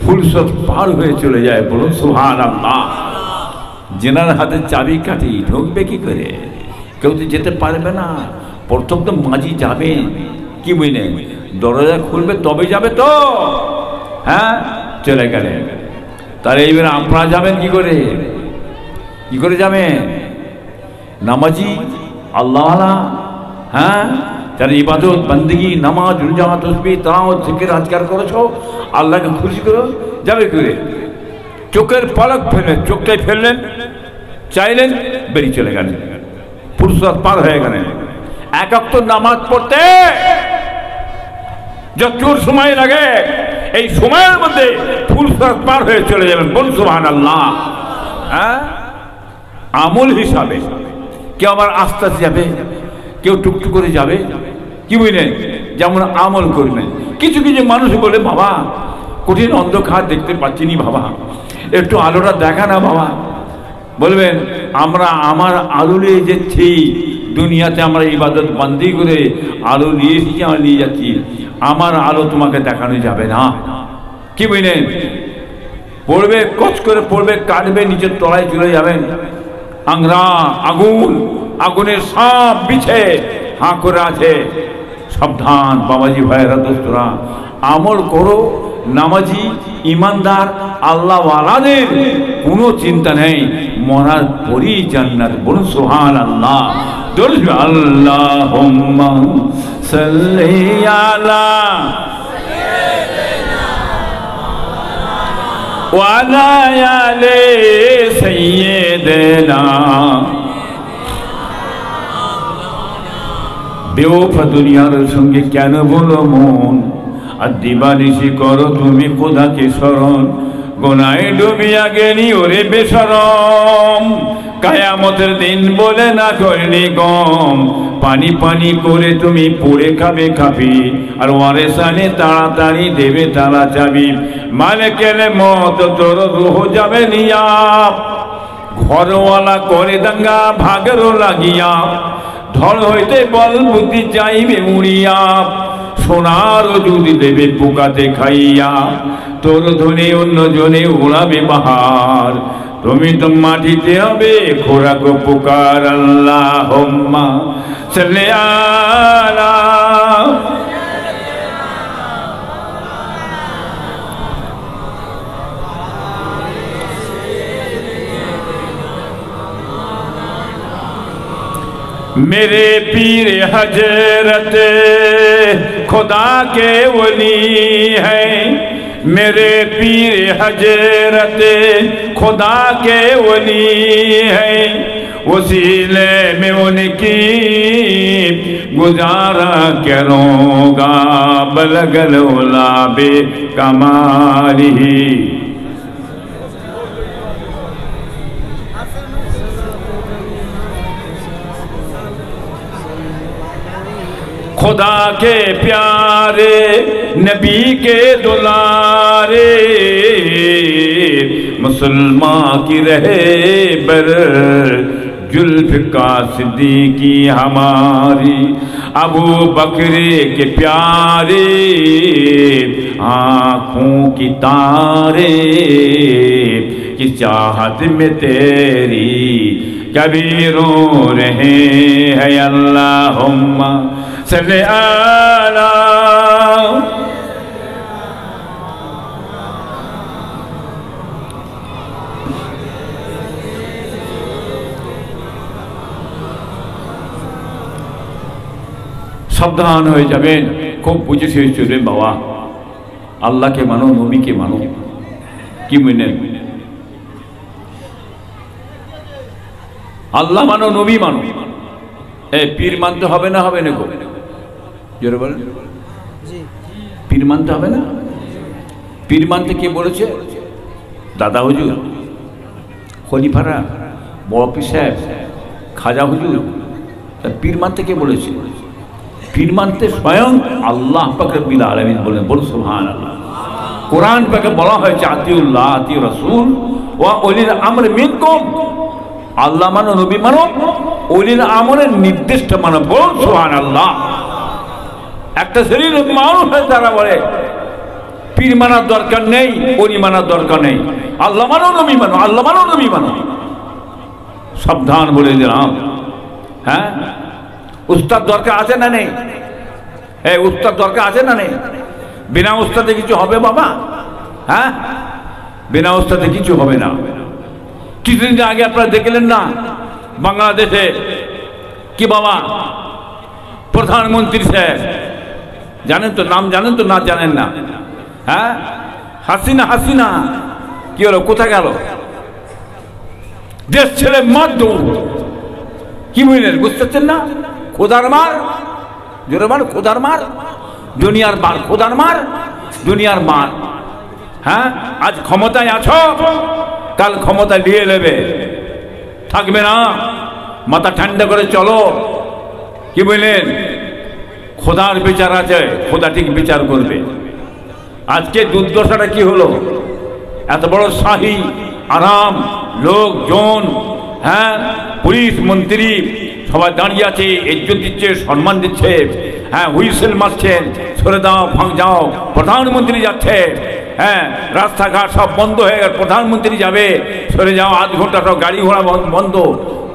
ফুলসরাত পার হয়ে চলে যায়। বলুন সুবহানাল্লাহ। জেনার হাতে চাবি কাঠি, ঢুকবে কি করে? কেউ তো যেতে পারবে না। প্রথম তো মাঝি যাবে, কি বুঝলেন, দরজা খুলবে তবে যাবে তো। হ্যাঁ, চলে গেলে তাহলে এইবার আপনারা যাবেন কি করে? কি করে যাবেন? নামাজি আল্লাহওয়ালা, হ্যাঁ, যারা ইবাদত বান্দেগি নামাজ রোজা তাসবিহ তাওয়াত জিকির আজকার করেছো, আল্লাহকে খুশি করো, যাবে করে? চোখের পলক ফেললেন, চোখটাই ফেললেন, চাইলেন, বেরিয়ে চলে গেলেন, ফুলসরাত পার হয়ে গেলেন। এক ওয়াক্ত নামাজ পড়তে যতটুকু সময় লাগে এই সময়ের মধ্যে ফুলসরাত পার হয়ে চলে যাবেন। বলুন সুবহানাল্লাহ। হ্যাঁ, আমল হিসাবে কেউ আবার আস্তে আস্তে যাবে, কেউ টুকটুক করে যাবে, কি বুঝলেন, যেমন আমল করবেন। কিছু কিছু মানুষ বলে বাবা কঠিন অন্ধকার দেখতে পাচ্ছি নি বাবা, একটু আলোটা দেখা না বাবা। বলবেন আমরা আমার আলো নিয়ে যাচ্ছি দুনিয়াতে, আমরা ইবাদত বান্দি করে আলো নিয়ে এসেছি, আমরা নিয়ে যাচ্ছি, আমার আলো তোমাকে দেখানো যাবে না। কি বুঝলেন? পড়বে, কচ করে পড়বে, কাটবে, নিচের তলায় চলে যাবেন। আংরা আগুন, আগুনের সাপ বিছে হাঁ করে আছে। সাবধান বাবাজি ভাইয়েরা, দোস্তরা, আমল করো। নামাজি ইমানদার আল্লাহওয়ালাদের কোনো চিন্তা নেই, মরার পরই জান্নাত। বলুন সুবহানাল্লাহ। আল্লাহুম্মা সাল্লি আলা ওয়া আলা আলি সাইয়্যিদিনা। বেওফা দুনিয়ার সঙ্গে কেন বলো মন, আর দিবানিশি করো তুমি খোদাকে স্মরণ। গোনায় ডুবিয়া গেলি ওরে বেশরম, কায়ামতের দিন বলে না করলি গম। পানি পানি করে তুমি পড়ে খাবে খাবি, আর ওয়ারেসানে তাড়াতাড়ি দেবে তারা চাবি। মানে কেলে মত তোর রোহ যাবে নিয়া, ঘরওয়ালা করে দাঙ্গা ভাগেরও লাগিয়া। ধর হইতে বল বুদ্ধি চাইবে উড়িয়া, সোনার যদি দেবে পোকাতে খাইয়া। তোর ধনে অন্য জনে উড়াবে বাহার, তুমি তো মাটিতে হবে খোরাক পুকার। আল্লাহুম্মা সাল্লি আলা। मेरे पीर हजरत खुदा के वली है, मेरे पीर हजरत खुदा के वली है। वसीले में उनकी गुजारा करूँगा बलगल उलाबे कमाली। खुदा के प्यारे नबी के दुलारे मुसलमान की रहे बर जुल्फ का सिद्दीकी हमारी। अबू बकर के प्यारे आँखों की तारे की चाहत में तेरी कभी रो रहे हैं। अल्लाहुम्मा सल्ली अला। সাবধান হয়ে যাবেন, খুব বুঝে শুনে চলবেন বাবা। আল্লাহকে মানো, নবীকে মানো, কি বুঝলেন? আল্লাহ মানো, নবী মানো। পীর মানতে হবে না? হবে না গো, জোরে বলেন। পীর মানতে হবে না? পীর মানতে কে বলেছে? দাদা হুজুর, খলিফারা, বড় পীর সাহেব, খাজা হুজুর। পীর মানতে কে বলেছে? পীর মানতে স্বয়ং আল্লাহ পাক রব্বুল আলামিন বলেন, বলুন সুবহানাল্লাহ। কোরআন পাকে বলা হয়েছে আতিউল্লাহ আতিউর রাসূল ওয়া উলিল আমর মিনকুম। আল্লাহ মানো, নবী মানো, উলিল আমরের নির্দেশটা মানো, বলুন সুবহানাল্লাহ। একটা শরীর মানুষ হয় তারা বলে পীর মানার দরকার নেই, ওলি মানার দরকার নেই, আল্লাহ মানো, নবী মানো, আল্লাহ মানো, নবী মানো। সাবধান বলে দিলাম। হ্যাঁ, উস্তাদ দরকার আছে না নেই? উস্তাদ দরকার আছে না নেই? বিনা উস্তাদে কিছু হবে বাবা? হ্যাঁ, বিনা উস্তাদে কিছু হবে না। কিছুদিন আগে আপনারা দেখলেন না বাংলাদেশে কি বাবা প্রধানমন্ত্রী সাহেব, জানেন তো নাম? জানেন তো না জানেন না? হ্যাঁ, হাসিনা। হাসিনা কি হলো? কোথায় গেল? দেশ ছেড়ে মার দৌড়। কি বুঝলেন? বুঝতে পারছেন না? খোদার মার, জোরে মার, খোদার মার, দুনিয়ার মার, খোদার মার, দুনিয়ার মার। হ্যাঁ, আজ ক্ষমতায় আছো, কাল ক্ষমতা নিয়ে নেবে, থাকবে না। মাথা ঠান্ডা করে চলো। কি বললেন? খোদার বিচার আছে, খোদা ঠিক বিচার করবে। আজকে দুর্দশাটা কি হলো? এত বড় শাহী আরাম লোকজন, হ্যাঁ, পুলিশ মন্ত্রী সবাই দাঁড়িয়ে আছে, ইজ্জত দিচ্ছে, সম্মান দিচ্ছে। হ্যাঁ, হুইসেল মারছেন, সরে দাও, ভাঙ যাও। প্রধানমন্ত্রী যাচ্ছে, হ্যাঁ, রাস্তাঘাট সব বন্ধ হয়ে গেল, প্রধানমন্ত্রী যাবে, সরে যাও, আধ ঘন্টা সব গাড়ি ঘোড়া বন্ধ।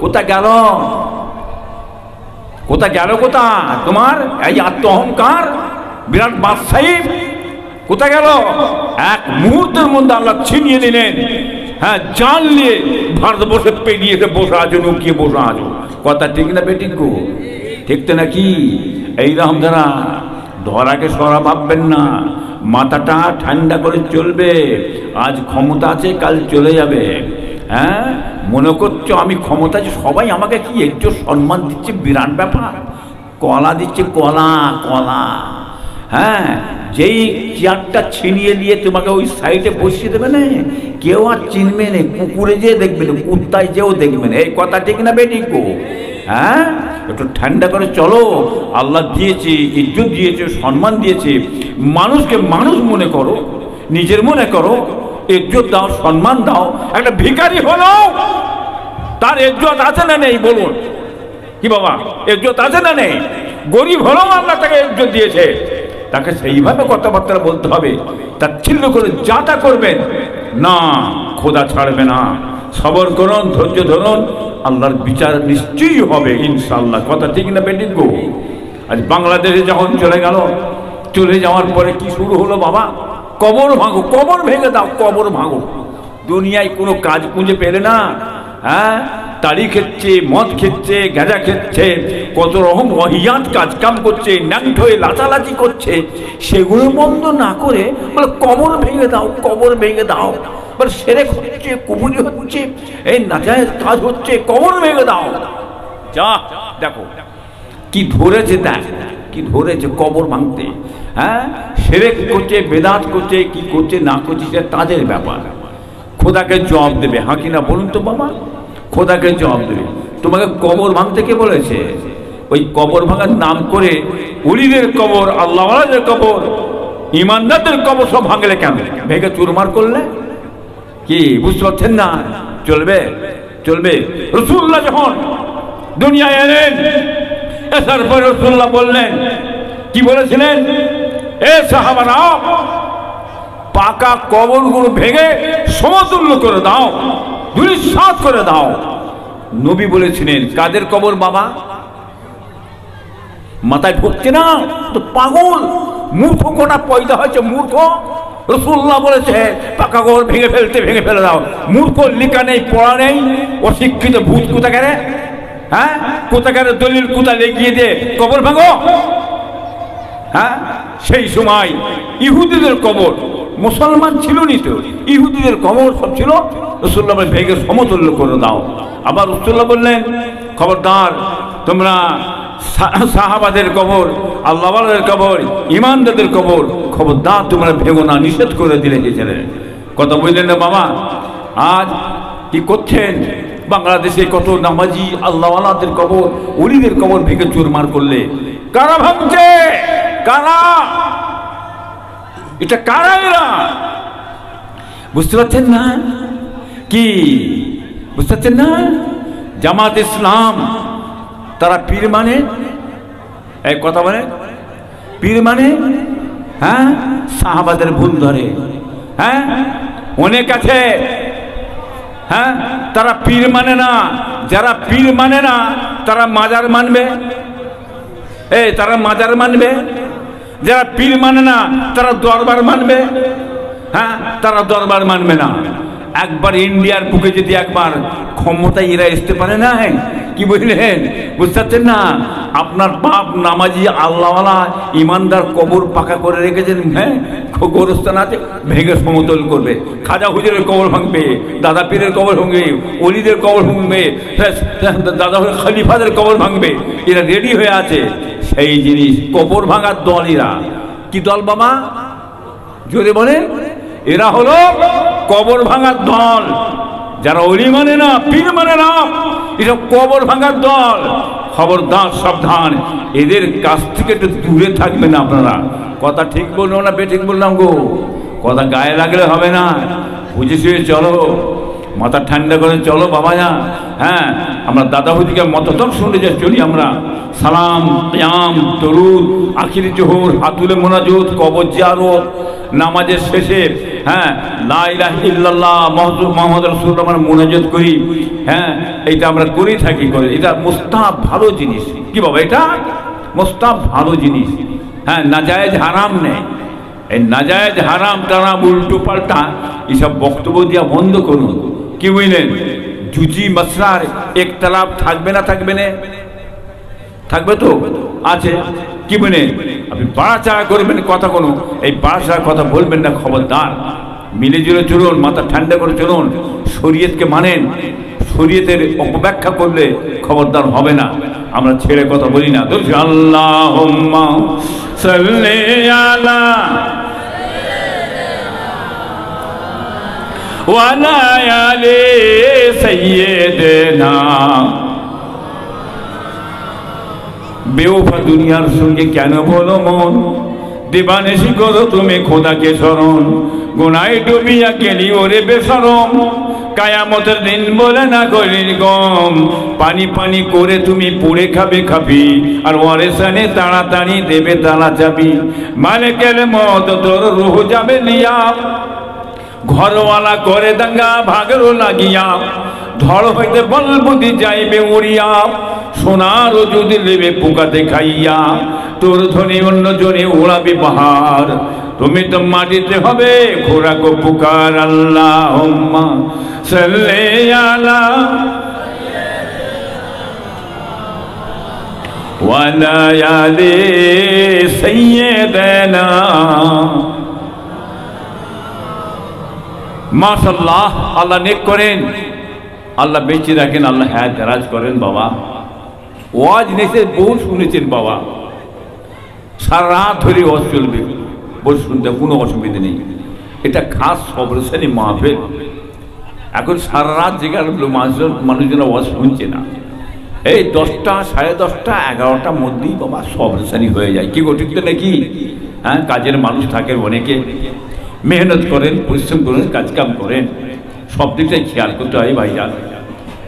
কোথায় গেল? কোথায় গেল? কোথায় তোমার এই আত্ম অহংকার, বিরাট বাদশাহী? কোথায় গেল? এক মুহূর্তের মধ্যে আল্লাহ ছিনিয়ে দিলেন। হ্যাঁ, জান নিয়ে ভারতবর্ষে পেরিয়ে বসে আছো, লুকিয়ে বসে আছো। কথা ঠিক না বেঠিক গো? ঠিক তো নাকি? এইরকম যারা ধরাকে সরা ভাববেন না, মাথাটা ঠান্ডা করে চলবে। আজ ক্ষমতা আছে, কাল চলে যাবে। হ্যাঁ, মনে করছো আমি ক্ষমতা আছে, সবাই আমাকে কি একটু সম্মান দিচ্ছে, বিরাট ব্যাপার। কলা দিচ্ছে, কলা কলা। হ্যাঁ, যেই চেয়ারটা ছিনিয়ে দিয়ে তোমাকে ওই সাইডে বসিয়ে দেবে না, কেউ আর চিনবে না, কুকুরে যেয়ে দেখবে না, কুত্তায় যেও দেখবে না। এই কথা ঠিক না বেঠিক গো? হ্যাঁ, একটু ঠান্ডা করে চলো। আল্লাহ দিয়েছে, ইজ্জত দিয়েছে, সম্মান দিয়েছে। মানুষকে মানুষ মনে করো, নিজের মনে করো, ইজ্জত দাও, সম্মান দাও। একটা ভিখারি হলো, তার ইজ্জত আছে না নেই বলুন? কি বাবা, ইজ্জত আছে না নেই? গরিব হলেও আল্লাহ তাকে ইজ্জত দিয়েছে, তাকে সেইভাবে কথাবার্তা বলতে হবে। তাচ্ছিল্য করে যাটা করবেন না, খোদা ছাড়বে না। সবর করুন, ধৈর্য ধরুন, আল্লাহর বিচার নিশ্চয়ই হবে ইনশাআল্লাহ। কথা ঠিক না বেঠিক গো? আজ বাংলাদেশে যখন চলে গেল, চলে যাওয়ার পরে কি শুরু হলো বাবা? কবর ভাঙো, কবর ভেঙে দাও, কবর ভাঙো। দুনিয়ায় কোনো কাজ খুঁজে পেলে না। হ্যাঁ, তাড়ি খেচ্ছে, মদ খেচ্ছে, গাঁজা খেচ্ছে, কত রকম অহিয়াত কাজ কাম করছে, ন্যাংট হয়ে লাচালাচি করছে। সেগুলো বন্ধ না করে বলে কবর ভেঙে দাও, কবর ভেঙে দাও। বলে শিরক হচ্ছে, কুফরি হচ্ছে, এই নাজায়েজ কাজ হচ্ছে, কবর ভেঙে দাও। যা দেখো কি ধরেছে, দেখ কি ধরেছে কবর ভাঙতে। হ্যাঁ, শিরক করছে, বেদাত করছে, কি করছে না করছে সেটা তাদের ব্যাপার। খোদাকে জবাব দেবে, হ্যাঁ কিনা বলুন তো বাবা? খোদাকে জবাব দেবে। তোমাকে কবর ভাঙতে কে বলেছে? ওই কবর ভাঙার নাম করে ওলিদের কবর, আল্লাহওয়ালাদের কবর, ইমানদারদের কবর সব ভাঙলে কেন? ভেঙে চুরমার করলে কি বুঝতে পারছেন না? চলবে? চলবে? রাসূলুল্লাহ যখন দুনিয়ায় এলেন, আসার পর রাসূলুল্লাহ বললেন, কি বলেছিলেন? এ সাহাবারা, পাকা কবরগুলো ভেঙে সমতুল্য করে দাও, ধূলিসাৎ করে দাও। নবী বলেছিলেন কাদের কবর বাবা? মাথায় ঢুকছে না তো? পাগল মূর্খ কোটা পয়দা হয়েছে, মূর্খ। রাসূলুল্লাহ বলেছে পাকা কবর ভেঙে ফেলে দাও। মূর্খ লিখা নেই, পড়া নেই, অশিক্ষিত ভূত কোথাকারে। হ্যাঁ, কোথাকারে দলিল কোথা লেগিয়ে দিয়ে কবর ভাঙো। হ্যাঁ, সেই সময় ইহুদিদের কবর, মুসলমান ছিল নি তো, ইহুদিদের কবর সব ছিল। রাসূলুল্লাহ ভেঙে সমতুল্য করে দাও। আবার রাসূলুল্লাহ বললেন খবরদার তোমরা সাহাবাদের কবর, আল্লাহওয়ালাদের কবর, ইমানদারদের কবর খবরদার তোমরা ভেঙো না, নিষেধ করে দিলেন। কথা বুঝলেন না বাবা? আজ কি করছেন? বাংলাদেশে কত নামাজি আল্লাহওয়ালাদের কবর, ওলিদের কবর ভেঙে চুরমার করলে। কারা ভাঙছে? কারা? এটা কারা? এরা বুঝতে পারছেন না? কি বুঝতে পারছেন না? জামাত ইসলাম তারা পীর মানে, এই কথা বলে পীর মানে, হ্যাঁ, সাহাবাদের ভুল ধরে। হ্যাঁ, অনেক আছে, হ্যাঁ, তারা পীর মানে না। যারা পীর মানে না তারা মাজার মানবে। তারা মাজার মানবে। যারা পীর মানে না তারা দরবার মানবে। হ্যাঁ, তারা দরবার মানবে না। একবার ইন্ডিয়ার বুকে যদি একবার ক্ষমতায় এরা আসতে পারে না, কি বুঝলেন? বুঝতে পারছেন না? আপনার বাপ নামাজি আল্লাহওয়ালা ইমানদার কবর পাকা করে রেখেছেন। হ্যাঁ, গোরস্থান আছে, ভেঙে সমতল করবে। খাজা হুজুরের কবর ভাঙবে, দাদা পীরের কবর ভাঙবে, অলিদের কবর ভাঙবে, দাদা খলিফাদের কবর ভাঙবে। এরা রেডি হয়ে আছে সেই জিনিস। কবর ভাঙার দল এরা। কি দল বাবা? জোরে বলে। এরা হলো কবর ভাঙার দল। যারা অলি মানে না, পীর মানে না, এসব কবর ভাঙার দল। খবরদার, সাবধান, এদের কাছ থেকে একটু দূরে থাকবেন আপনারা। কথা ঠিক বললাম না বেঠিক বললাম গো? কথা গায়ে লাগলে হবে না, বুঝে শুয়ে চলো, মাথা ঠান্ডা করে চলো বাবা যা। হ্যাঁ, আমরা দাদা হুজুরকে মততম শুনে যে চলি আমরা। সালাম, কিয়াম, দরুদ, আখিরি জোহর, হাতুলে মোনাজুত, কবর জিয়ারত, নামাজের শেষে হ্যাঁ লা ইলাহা ইল্লাল্লাহ মুহাম্মদ রাসূলুল্লাহ আমরা মোনাজাত করি। হ্যাঁ, এটা আমরা করেই থাকি। করে এটা মুস্তাহাব, ভালো জিনিস। কি বাবা? এটা মুস্তাহাব, ভালো জিনিস। হ্যাঁ, নাজায়েজ হারাম নেই। এই নাজায়েজ হারাম টানা উল্টো পাল্টা এইসব বক্তব্য দিয়া বন্ধ করুন। কি বুঝলেন? জুজি মশলার একতলাপ থাকবে না? থাকবে না? থাকবে তো আছে। কি বুঝলেন? আপনি বাড়াচাড়া করবেন কথা, কোনো এই বাড়াচাড়া কথা বলবেন না। খবরদার, মিলে জুলে চলুন, মাথা ঠান্ডা করে চলুন, শরীয়তকে মানেন। শরীয়তের অপব্যাখ্যা করলে খবরদার হবে না। আমরা ছেড়ে কথা বলি না। তো আল্লাহুম্মা সাল্লি আলা ওয়া আলা আলি সাইয়্যিদিনা। বেওফা দুনিয়ার সঙ্গে কেন বলো মন, দিবানিশি করো তুমি খোদাকে স্মরণ। গুনায় ডুবিয়া গেলি ওরে বেশরম, কায়ামতের দিন বলে না গলির গম। পানি পানি করে তুমি পুড়ে খাবে খাবি, আর ওয়ারেসানে তাড়াতাড়ি দেবে তালা চাবি। মালিকের মত তোর রুহ যাবে লিয়া, ঘরওয়ালা করে দাঙ্গা ভাগরো লাগিয়া। ধড় হইতে বলবুদি যাইবে উড়িয়া, সোনারও যদি লেবে পোকাতে খাইয়া। তোর ধ্বনি অন্য জনে উড়াবে পাহাড়, তুমি তো মাটিতে হবে খোরাক পুকার। আল্লাহুম্মা সাল্লি আলা ওয়া আলা আলি সাইয়্যিদিনা মাশাআল্লাহ, আল্লাহ নেক করেন, আল্লাহ বেঁচে রাখেন, আল্লাহ হায়াত দারাজ করেন। বাবা ওয়াজ নেছে বহু শুনেছেন বাবা, সারা রাত ধরে ওয়াজ চলবে, বসে শুনতে কোনো অসুবিধা নেই। এটা খাস সবরসানি মাহফিল। এখন সারা রাত জেগে মানুষজন ওয়াজ শুনছে না। এই 10টা, 10:30, 11টার মধ্যেই বাবা সবরসানি হয়ে যায়। কি ঠিক তো নাকি? হ্যাঁ, কাজের মানুষ থাকেন অনেকে, মেহনত করেন, পরিশ্রম করেন, কাজকাম করেন, সব দিকটাই খেয়াল করতে হয় ভাইজান।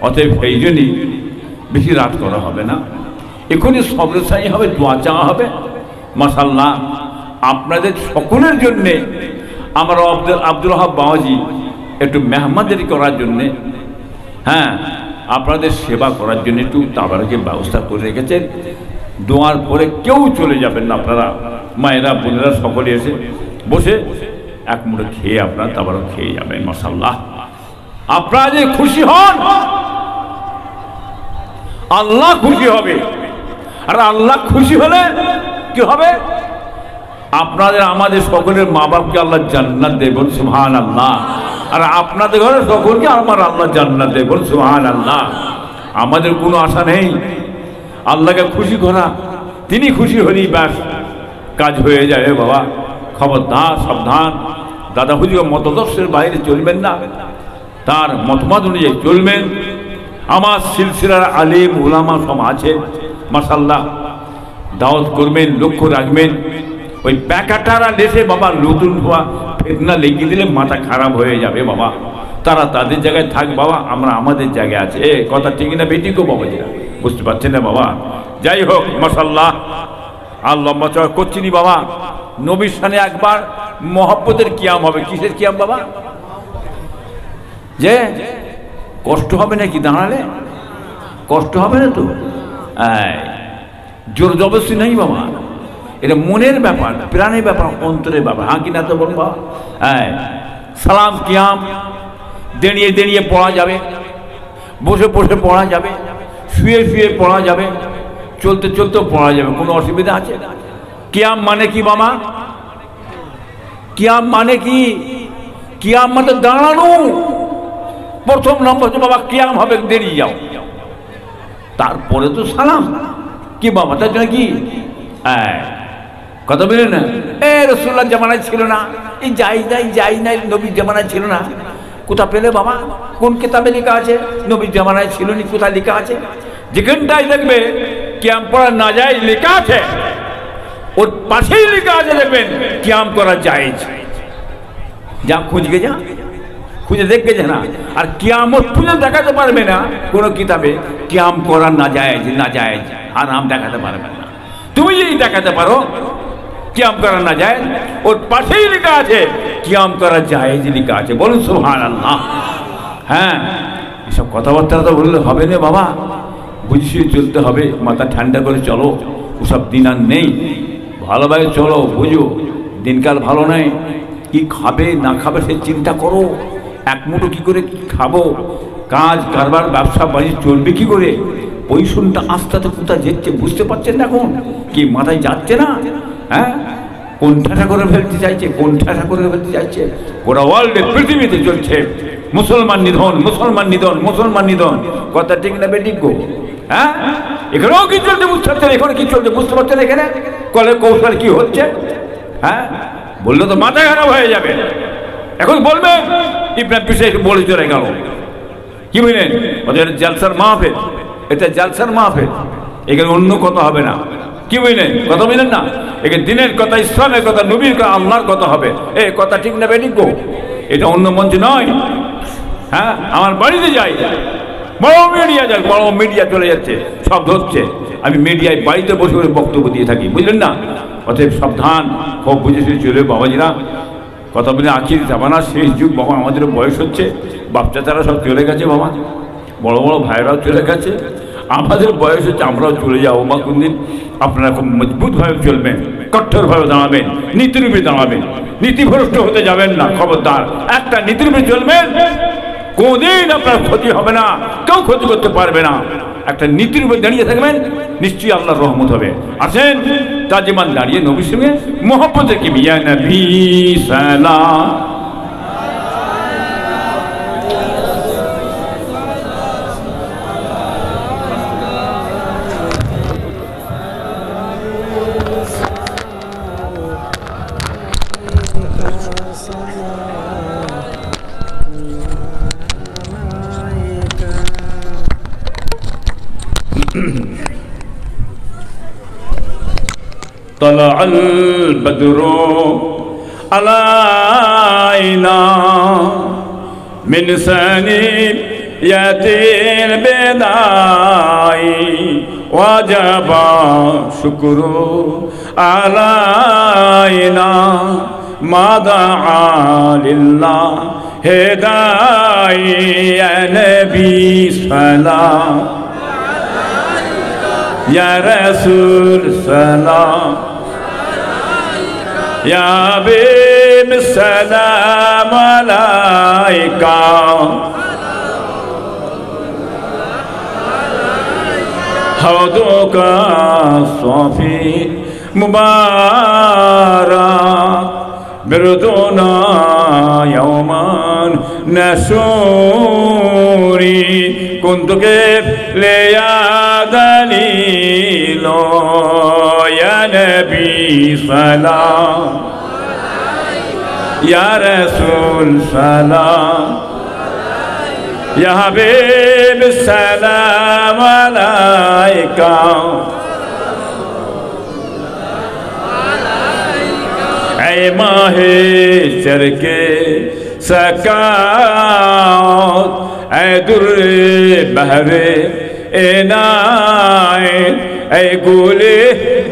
অতএব এই জন্যই বেশি রাত করা হবে না, এখনই সবরসানি হবে, দোয়া চাওয়া হবে। মাশাআল্লাহ, আপনাদের সকলের জন্যে আমার আব্দুল ওয়াহাব বাবাজি একটু মেহমানদারি করার জন্যে, হ্যাঁ আপনাদের সেবা করার জন্য একটু তাবারকের ব্যবস্থা করে রেখেছেন। দোয়ার পরে কেউ চলে যাবেন না, আপনারা মায়েরা বোনেরা সকলে এসে বসে এক মুঠো খেয়ে আপনারা তাবারক খেয়ে যাবেন। মাশাআল্লাহ, আপনারা যে খুশি হন, আল্লাহ খুশি হবে। আর আল্লাহ খুশি হলে কি হবে? আপনাদের আমাদের সকলের মা বাপকে আল্লাহ জান্নাত দেবেন, সুবহানাল্লাহ। আর আপনাদের ঘরে সকলকে আমার আল্লাহ জান্নাত দেবেন, সুবহানাল্লাহ। আমাদের কোনো আশা নেই, আল্লাহকে খুশি করা, তিনি খুশি হলেই ব্যাস কাজ হয়ে যাবে। বাবা খবরদার, সাবধান, দাদা হুজুর মতদর্শের বাইরে চলবেন না, তার মতবাদ অনুযায়ী চলবেন। আমার সিলসিলার আলিম উলামা সব আছে, মাশাআল্লাহ, দাওয়াত করবেন, লক্ষ্য রাখবেন। ওই প্যাকাটারা দেশে বাবা নতুন হওয়া ফেতনা লেগে দিলে মাথা খারাপ হয়ে যাবে বাবা। তারা তাদের জায়গায় থাক বাবা, আমরা আমাদের জায়গায় আছে। এ কথা ঠিক না বেটিকো বাবা, যেটা বুঝতে পারছেন না বাবা। যাই হোক, মাশাআল্লাহ, আর লম্বা চড়া করছি নি বাবা। নবীর সামনে একবার মহব্বতের কিয়াম হবে। কিসের কিয়াম বাবা? যে কষ্ট হবে নাকি দাঁড়ালে? কষ্ট হবে না তো? জোর জবরদস্তি নেই বাবা, এটা মনের ব্যাপার, প্রাণের ব্যাপার, অন্তরের ব্যাপার। হ্যাঁ কিনা তো বলবো? হ্যাঁ, সালাম কিয়াম দাঁড়িয়ে দাঁড়িয়ে পড়া যাবে, বসে বসে পড়া যাবে, শুয়ে শুয়ে পড়া যাবে, চলতে চলতেও পড়া যাবে, কোনো অসুবিধা আছে? কিয়াম মানে কি বাবা? কিয়াম মানে কি? কিয়াম মানে দাঁড়ানো। প্রথম নম্বর তো বাবা কিয়াম হবে, দাঁড়িয়ে যাও, তারপরে তো সালাম। কি বাবা, তার জন্য কি কথা বলেন না? রাসূলুল্লাহর জামানায় ছিল না, এই যাই নাই নবীর জামানায় ছিল না। কোথা পেলে বাবা? কোন কিতাবে লেখা আছে? নবীর জামানায় ছিল না, কোথায় লেখা আছে? যেখানটাই দেখবে কিয়াম পড়া না যায় লেখা আছে, ওর পাশেই লেখা আছে দেখবেন কিয়াম করা জায়েজ। যা খুঁজকে, যা খুঁজে দেখবে যে না। আর কিয়ামত খুঁজে দেখাতে পারবে না কোনো কিতাবে কিয়াম করা না জায়েজ, না জায়েজ হারাম দেখাতে পারবে না। তুমি যদি দেখাতে পারো কিয়াম করা না জায়েজ, ওর পাশেই লেখা আছে কিয়াম করা জায়েজ লেখা আছে। বলুন সুবহানাল্লাহ। হ্যাঁ, এসব কথাবার্তা তো বললে হবে না বাবা, বুঝিয়ে চলতে হবে, মাথা ঠান্ডা করে চলো। ওসব দিন আর নেই, ভালোভাবে চলো, বুঝো দিনকাল ভালো নেই। কি খাবে না খাবে সে চিন্তা করো। এক মুঠো কি করে খাবো, কাজ কারবার ব্যবসা বাণিজ্য চলবে কি করে, পয়সনটা আস্তে আস্তে কোথায় যাচ্ছে বুঝতে পারছেন না? এখন কি মাথায় যাচ্ছে না? হ্যাঁ, কোন ঠাটা করে ফেলতে চাইছে, কোন ঠাটা করে ফেলতে চাইছে। গোটা ওয়ার্ল্ডে, পৃথিবীতে চলছে মুসলমান নিধন, মুসলমান নিধন, মুসলমান নিধন। কথা ঠিক না বেঠিক গো? হ্যাঁ, এখানেও কি চলছে বুঝতে পারছেন? এখানে কি চলছে বুঝতে পারছেন? এখানে কলে কৌশল কি হচ্ছে? হ্যাঁ, বললে তো মাথা খারাপ হয়ে যাবে। এখন বলবে ইবনে পিসাই বলে চলে গেল, কি বুঝলেন? ওদের জালসার মাহফিল, এটা জালসার মাহফিল, এখানে অন্য কথা হবে না। কি বুঝলেন? কথা বুঝলেন না? এখানে দিনের কথা, ইসলামের কথা, নবীর কথা, আল্লাহর কথা হবে। এই কথা ঠিক না বেঠিক গো? এটা অন্য মঞ্চ নয়। হ্যাঁ, আমার বাড়িতে যাই, বড় মিডিয়া যায়, বড় মিডিয়া চলে যাচ্ছে, সব ধরছে। আমি মিডিয়ায় বাড়িতে বসে বসে বক্তব্য দিয়ে থাকি, বুঝলেন না? অতএব সাবধান, খুব বুঝে শুনে চলে বাবাজিরা। কথা বলে আখির জামানা, শেষ যুগ বাবা। আমাদের বয়স হচ্ছে, বাচ্চারা সব চলে গেছে বাবা, বড় বড় ভাইরাও চলে গেছে, আমাদের বয়স হচ্ছে, আমরাও চলে যাবো বা কোনদিন। আপনারা খুব মজবুতভাবে চলবেন, কঠোরভাবে দাঁড়াবেন, নীতিরূপে দাঁড়াবেন, নীতিভ্রষ্ট হতে যাবেন না। খবরদার, একটা নীতিরূপে চলবেন, কোনদিন আপনার ক্ষতি হবে না, কেউ ক্ষতি করতে পারবে না। একটা নীতির উপর দাঁড়িয়ে থাকবেন, নিশ্চয়ই আল্লাহর রহমত হবে। আসেন তাজিমান দাঁড়িয়ে নবীর সঙ্গে মহব্বতের কি বিয়া নবী সালাম طلع البدر علينا من ثنيات الوداع وجب شكر علينا ما دعا لله هداي يا نبي سلام يا رسول سلام يا حبيب السلام عليك حوضك صافي مبارك بردنا يوما نسوري كنت كيف ليا دليل يا نبي سلام يا رسول سلام يا حبيب السلام عليك اے ماہ شر کے سکاوت اے در بحر عنایت اے گل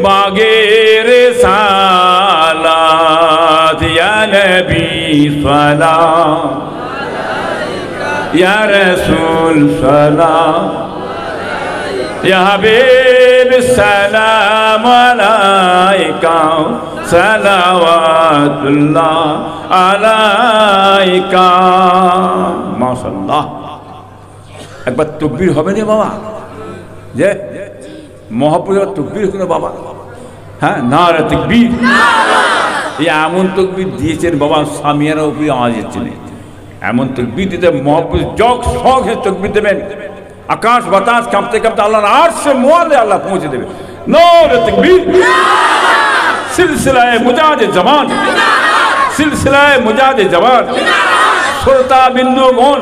باغ رسالات یا نبی سلام یا رسول سلام یا حبیب السلام علیکہ صلوات اللہ علیکہ মাশাআল্লাহ একবার তাকবীর হবে না বাবা যে মহাপুরের তাকবীর হলো বাবা হ্যাঁ নারে তাকবীর এই এমন তাকবীর দিয়েছেন বাবা সামিয়ার উপরে আওয়াজ হচ্ছে না এমন তাকবীর দিতে মহাপুর জগ শখ হে তাকবীর দেবেন আকাশ বাতাস কাঁপতে কাঁপতে আল্লাহর আরশে মুআলে আল্লাহ পৌঁছে দেবে নারে তাকবীর सिलसिला मुजाद जमान सिलसिला मुजाद जवान सुरता बिंदु गौन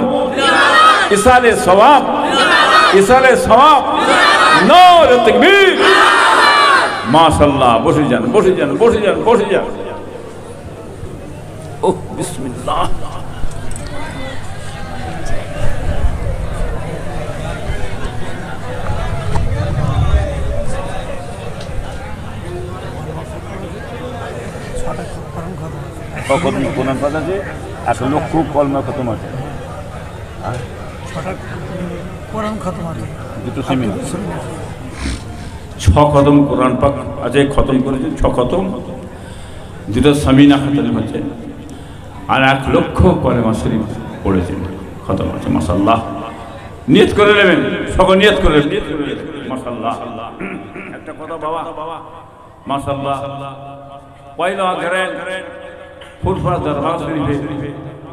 इसाले सवाब नूर तकबीर माशाअल्लाह बसे जान ओह बिस्मिल्लाह কখন কোরআন পাঠ আছে 100 লক্ষ কলমা খতম আছে কোরআন খতম আছে দুটো সেমিনার 6 খতম কোরআন পাক আছে খতম করেছে 6 খতম দুটো সেমিনার খতম হচ্ছে আর 1 লক্ষ কলমা শরীফ পড়েছেন খতম আছে মাশাআল্লাহ নিয়ত করে নেবেন সকল নিয়ত করে মাশাআল্লাহ একটা কথা বাবা মাশাআল্লাহ পয়লা ঘরে ফুরফুরা দরবার শরীফে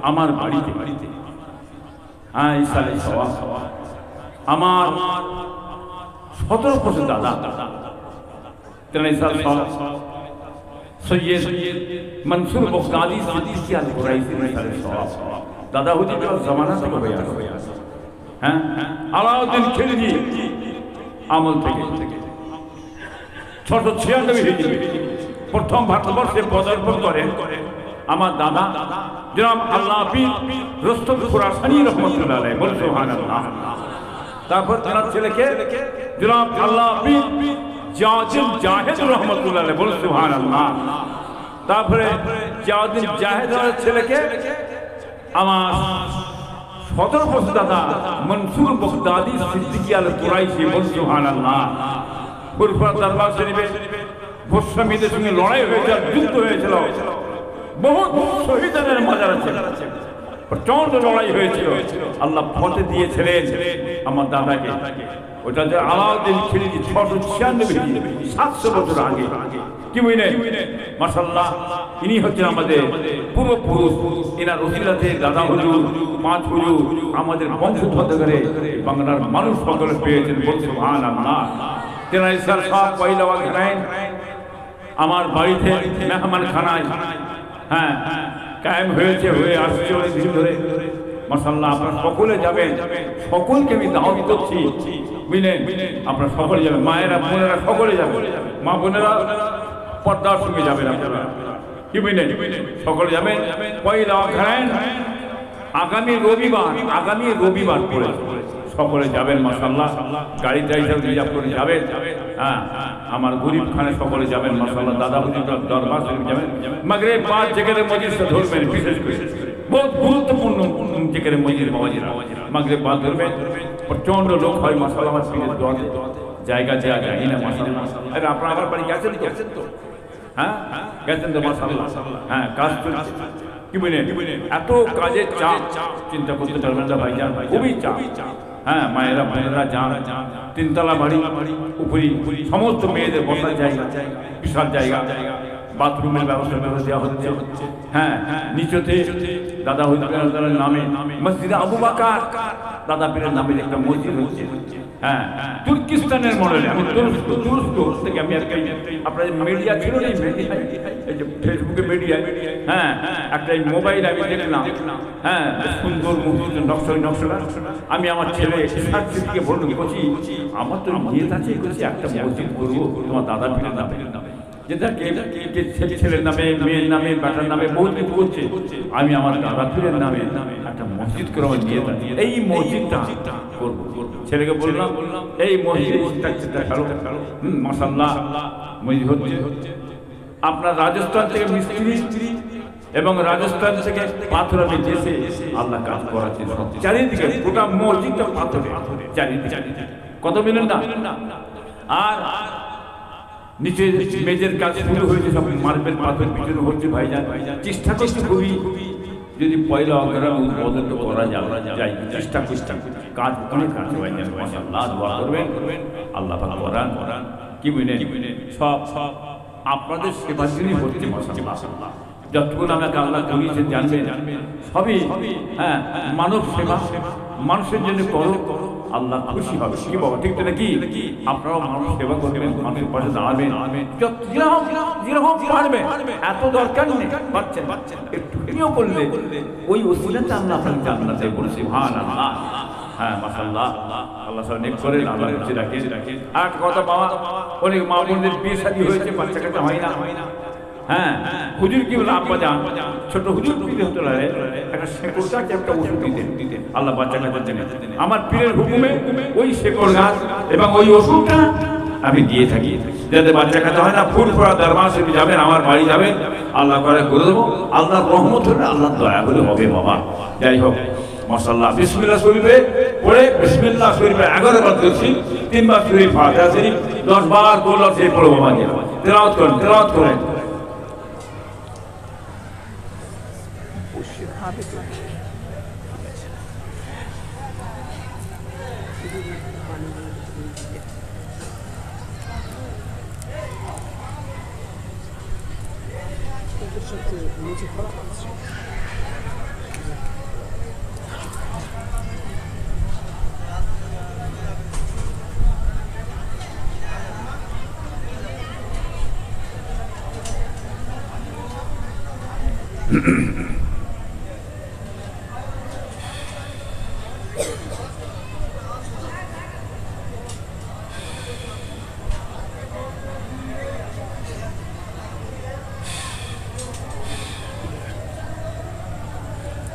আমার বাড়িতে হ্যাঁ ইসালে সওয়াব আমার 17% দাদা তেনা ইসালে সওয়াব সৈয়দ মনসুর বগদাদি সিদ্দিকী আল কুরাইশি ইসালে সওয়াব দাদা হুজুর का जमाना থেকে হয়ে আছে হ্যাঁ আলাউদ্দিন খিলজি আমল থেকে 696 হিজরি প্রথম ভারতবর্ষে পদার্পণ করেন আমার দাদা জনাব আল্লাহ পীর রুস্তম খুরাসানী রহমাতুল্লাহ আলাইহি বলেন সুবহানাল্লাহ তারপর তার ছেলেকে জনাব আল্লাহ পীর জাওজিল জাহেদ রহমাতুল্লাহ আলাইহি বলেন সুবহানাল্লাহ তারপরে জাওজিল জাহেদের ছেলেকে আমার 17% দাদা মনসুর বগদাদি সিদ্দিকী আল কুরাইশি বলেন সুবহানাল্লাহ ফুরফুরা দরবার শরীফে গোস্বামীদের সঙ্গে লড়াই হয়েছিল যুদ্ধ হয়েছিল বহুত শহীদের মাজার আছে প্রচন্ড লড়াই হয়েছিল আল্লাহ ফতে দিয়েছিলেন আমার দাদাকে ওটা যে আলাউদ্দিন খিলজি 696 700 বছর আগে কি বুঝলেন মাশাআল্লাহ ইনি হচ্ছেন আমাদের পূর্বপুরুষ এনার ওসিলাতে দাদা হুজুর পাঁচ হুজুর আমাদের বংশোদ্ভূত করে বাংলার মানুষ সকলে পেয়েছেন বলতে সুবহানাল্লাহ তেনা ইসার সব পয়লা ওয়াক্ত আমার বাড়িতে মেহমান খানায় হ্যাঁ কায়েম হয়েছে, হয়ে আসছে অনেক দিন ধরে। মাশাআল্লাহ আপনারা সকলে যাবেন, সকলকে আমি দাওয়াত করছি, বুঝলেন? আপনারা সকলে যাবেন, মায়েরা বোনেরা সকলে যাবেন, মা বোনেরা পর্দার সঙ্গে যাবেন, আপনারা কি বুঝলেন? সকলে যাবেন। পয়লা অঘ্রাণ আগামী রবিবার পরে সকলে যাবেন। মাশাআল্লাহ গাড়ি টাইটা রিজার্ভ করে যাবেন। হ্যাঁ, আমার গরিব খানে সকলে যাবেন। মাশাআল্লাহ দাদা হুজুর দরবার শরীফ যাবেন। মাগরিব 5 জিকিরে মজলিসে ধরবেন, বিশেষ করে বহুত গুরুত্বপূর্ণ জিকিরে মজলিস বাবাজিরা মাগরিব বাদ ধরবেন। প্রচন্ড লোক হয়। মাশাআল্লাহ আমার পীরের দোয়াতে জায়গা জায়গা না। মাশাআল্লাহ আরে আপনারা আমার বাড়ি গেছেন তো? হ্যাঁ গেছেন তো? মাশাআল্লাহ হ্যাঁ, কাজ চলছে, কি বুঝলেন? এত কাজের চাপ চিন্তা করতে পারবেন না ভাইজান, খুবই চাপ। হ্যাঁ, মায়েরা বোনেরা যান, 3 তলা বাড়ি, উপরি সমস্ত মেয়েদের বসার জায়গা, বিশাল জায়গা, বাথরুমের ব্যবস্থা দেওয়া হচ্ছে। হ্যাঁ, নিচতে দাদা হুজুরের নামে মসজিদে আবু বকর দাদা পীরের নামে একটা মসজিদ হচ্ছে। হ্যাঁ, তুর্কিস্তানের মডেলে। আমি তুরস্ক থেকে আমি আপনাদের মিডিয়া ছিল না, এই যে ফেসবুকে মিডিয়া, হ্যাঁ একটা মোবাইল আমি দেখলাম। হ্যাঁ, সুন্দর মসজিদ নকশা। আমি আমার ছেলে সাথে বললাম, বলছি আমার তো নিয়ত আছে, একটা মসজিদ করবো তোমার দাদা পীরের নামে, যেটা ছেলের নামে, মেয়ের নামে, বেটার নামে বহুত কিছু করছে। আমি আমার দাদা পীরের নামে একটা মসজিদ করে আমার নিয়ত আছে, এই মসজিদটা করবো। ছেলেকে বললাম এই মসজিদটা দেখালো। মাশাআল্লাহ মসজিদ হচ্ছে। আপনার রাজস্থান থেকে মিস্ত্রি এবং রাজস্থান থেকে পাথর আমি এসে আল্লাহ কাজ করাচ্ছে চারিদিকে, গোটা মসজিদটা পাথরে চারিদিকে। কত মিলেন না? আর নিচে মেজের কাজ শুরু হয়েছে, সব মার্বেল পাথর পিছনে হচ্ছে। ভাইজান চেষ্টা করছি খুবই, যদি পয়লা অঘ্রাণ উদ্বোধন করা যায়, চেষ্টা কাজ অনেক কাজ। ভাইজান মাশাআল্লাহ দোয়া করবেন, আল্লাহ পাক করান, কি বুঝলেন? সব আপনাদের সেবার জন্যই হচ্ছে। মাশাআল্লাহ যতক্ষণ আমাকে আল্লাহ করিয়েছেন জানবেন, সবই হ্যাঁ মানব সেবা, মানুষের জন্য করো, আল্লাহ খুশি হবে। কি বাবা, ঠিক তো নাকি? আপনারাও মানুষ সেবা করবেন, মানুষের পাশে দাঁড়াবেন, যেরকম পারবেন। এত দরকার নেই, পাচ্ছেন একটুখানিও করলে ওই ওসিলাতে আল্লাহ আপনাকে জান্নাতে বলেছে। সুবহানাল্লাহ। হ্যাঁ মাশাআল্লাহ, আল্লাহ সব নেক করেন, আল্লাহ খুশি রাখেন। আর একটা কথা বাবা, অনেক মা বোনদের বিয়ে শাদী হয়েছে, বাচ্চা কাচ্চা হয় না। হ্যাঁ, হুজুর কি বলে আব্বা যান, ছোট হুজুর দিতে হতো না, একটা শেকড় গাছ একটা ওষুধ দিতেন আল্লাহ বাচ্চা কাচ্চার জন্য। আমার পীরের হুকুমে ওই শেকড় গাছ এবং ওই ওষুধটা আমি দিয়ে থাকি, যাতে বাচ্চা কাচ্চা হয় না। ফুল পড়া দরবার শরীফে যাবেন, আমার বাড়ি যাবেন, আল্লাহ করে দেবো। আল্লাহর রহমত হলে, আল্লাহর দয়া হলে হবে বাবা। যাই হোক মাশাআল্লাহ, বিসমিল্লাহ শরীফে পড়ে, বিসমিল্লাহ শরীফে 11 বার করছি, 3 বার শরীফ ফাতিহা শরীফ, 10 বার কোলা সে পড়বো। বাবা তেলাওয়াত করেন।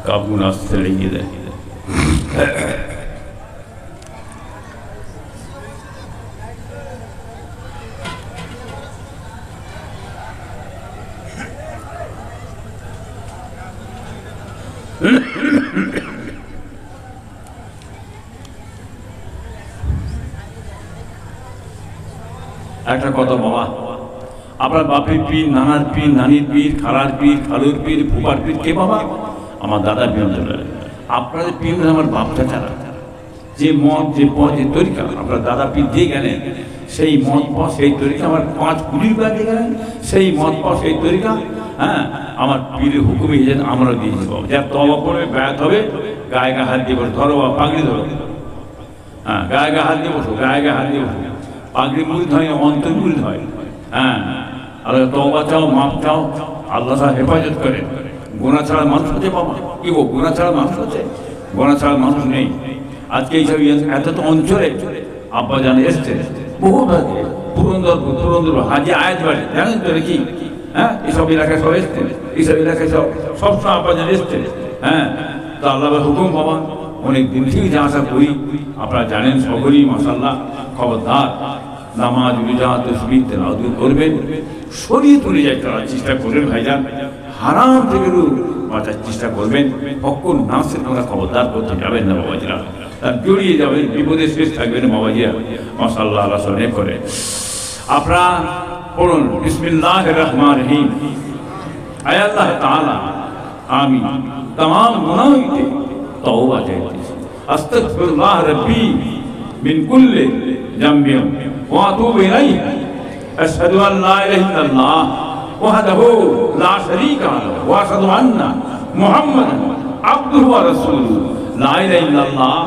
কাবুল আসতে লেগে দেয়। একটা কথা বাবা, আপনার বাপের পীর, নানার পীর, নানির পীর, খালার পীর, খালুর পীর, ফুপার পীর কে বাবা? আমার দাদার পীর। আপনাদের পীর আমার বাপ চাচারা যে মত, যে পথ, যে তরিকা আপনার দাদা পীর দিয়ে গেলেন, সেই মত পথ, সেই তরিকা আমার 5 কুড়ির বার দিয়ে গেলেন, সেই মত পথ, সেই তরিকা হ্যাঁ আমার পীরের হুকুমে আমরা দিয়েছি বাবা। যার তওবা করবে, ব্যায়াত হবে, গায়ে গায়ে হাত দিয়ে বসো, ধরো বাবা পাগড়ি ধরো। হ্যাঁ, গায়ে গায়ে হাত দিয়ে বসো, গায়ে হাত দিয়ে বসো। পাগড়ি মুরিদ হয়, অন্তর মুরিদ হয়। হ্যাঁ, আল্লাহ তওবা চাও, মাপ চাও, আল্লাহ হেফাজত করেন। গোনা ছাড়া মানুষ আছে বাবা? কি গো, গোনা ছাড়া মানুষ আছে? গোনা ছাড়া মানুষ নেই। আজকে এইসব এত তো অঞ্চলে আব্বা জানে এসছে বহু ভাগে, পুরন্দর হাজি আয়াত বাড়ি জানেন তো নাকি? হ্যাঁ, এইসব এলাকায় সব এসছে, এইসব এলাকায় সবসময় আব্বা জানে এসছে। হ্যাঁ, তো আল্লাহর হুকুম বাবা, অনেক দিন থেকে যা আশা করি আপনারা জানেন সকলেই মাশাআল্লাহ। খবরদার, নামাজ রোজা তসবিহ তেলাওয়াত করবেন, শরীয়ত অনুযায়ী চলার চেষ্টা করবেন ভাইজান, হারাম থেকে বাঁচার চেষ্টা করবেন। হকুন নাসের তোমরা খবরদার করতে যাবেন না বাবাজিরা, তার জড়িয়ে যাবেন, বিপদে শেষ থাকবেন বাবাজিরা। মাশাআল্লাহ, আল্লাহ সনে করে আপনারা পড়ুন বিসমিল্লাহির রহমানির রহিম। আয় আল্লাহ তাআলা, আমি तमाम गुनाहों से तौबा चाहती हूँ, अस्तगफिरुल्लाह रब्बी मिन कुल्लि ज़ंबिन व अतूबु इलैहि, अशहदु अन ला इलाहा इल्लल्लाह वहदहु ला शरीका लहु व अशहदु अन्ना मुहम्मदन अब्दुहु व रसूलुहु, ला इलाहा इल्लल्लाह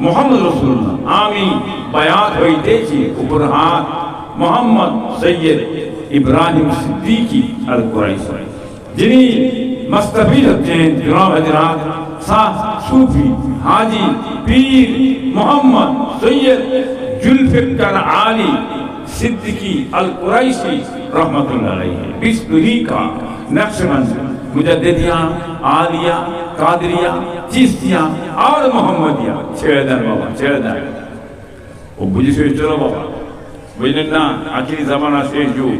मुहम्मद रसूलुल्लाह। আমি বায়াত হইতেছি উপর হাত মোহাম্মদ সৈয়দ ইব্রাহিম সিদ্দিকী আল কুরাইশি, যিনি मस्तफीद हैं जनाब हजरात साथ सूफी हाजी पीर मोहम्मद सैयद जुल्फिकार आली सिद्दीकी अल कुरैशी रहमतुल्लाह अलैहि, बिस्मिल्लाह का नक्शबंद मुजद्दिदिया आलिया कादरिया चिश्तिया और मोहम्मदिया ছেড়ে দেন বাবা, ছেড়ে দেন। ও বুঝে চলো বাবা, বুঝলেন না? আখিরি জামানা শেষ যুগ,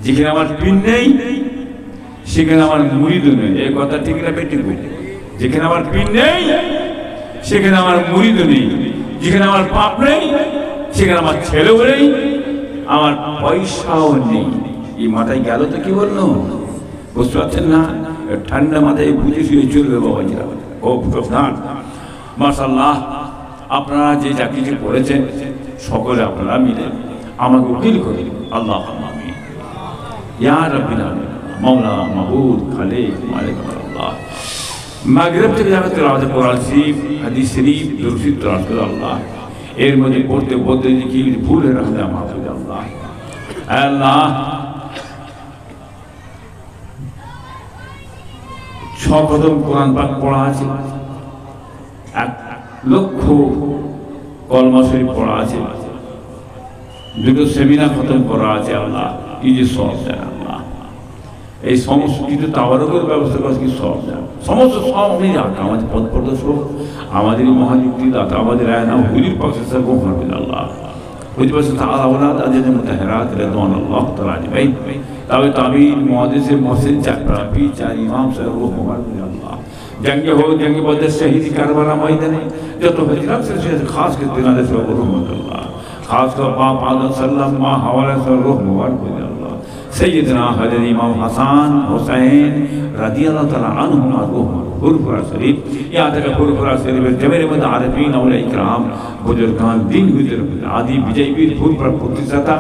যেখানে আমার পিন নেই সেখানে আমার মুরিদও নেই। এই কথা ঠিক না বেঠিক? যেখানে আমার পীর নেই সেখানে আমার মুরিদও নেই, যেখানে আমার পাপ নেই সেখানে আমার ছেলেও নেই, আমার পয়সাও নেই। এই মাথায় গেল তো কি বললো, বুঝতে পারছেন না? ঠান্ডা মাথায় বুঝে শুয়ে চলবে বাবাজিরা। ও প্রধান মাশাআল্লাহ, আপনারা যে যা কিছু করেছেন সকলে আপনারা মিলে আমাকে উকিল করে আল্লাহ আমিন ইয়া রাব্বিল আলামিন। मौला महबूद खालिक मालिक अल्लाह, মাগরিব থেকে যারা তেলাওয়াত কোরআন শরীফ হাদিস শরীফ দুরূদ তেলাওয়াত আল্লাহ, এর মধ্যে পড়তে পড়তে কি ভুল হয়ে রাখলে মাফ করে আল্লাহ। আল্লাহ 6 খতম কোরআন পাক পড়া আছে, 1 লক্ষ কলমা শরীফ পড়া আছে, 2টো সেমিনার খতম করা আছে। আল্লাহ কি যে সব দেন আল্লাহ, এই সমস্ত কিছু তাওয়ারকের ব্যবস্থা করা কি সব দেন, সমস্ত সব আমি রাখা। আমাদের পথ প্রদর্শক, আমাদের মহাযুক্তি দাতা, আমাদের আয়না হুলির পক্ষে সর্বভাবে আল্লাহ বুঝতে পারছে তাআলা ওয়ালা আজের মুতাহহারাত রিদওয়ান আল্লাহ তাআলা আজমাইন। তবে তাবিন মুহাদ্দিস মুহসিন চাকরা পি চার ইমাম সর্ব মুবারক আল্লাহ, জঙ্গে हो जंग बदर शहीद करबला मैदाने যত হিজরত से खास के तिनादे से रहमत अल्लाह, खास कर पाक आदम सल्लल्लाहु मा हवाले से रूह मुबारक अल्लाह, सैयदना हजरत इमाम हसन हुसैन रदियल्लाहु ताला अन्हुमा रूह फुरफुरा शरीफ, यहाँ तक फुरफुरा शरीफ जमीर में आरिफीन और इकराम बुजुर्गान दिन हुजूर आदि विजय वीर फुरफुरा प्रतिष्ठा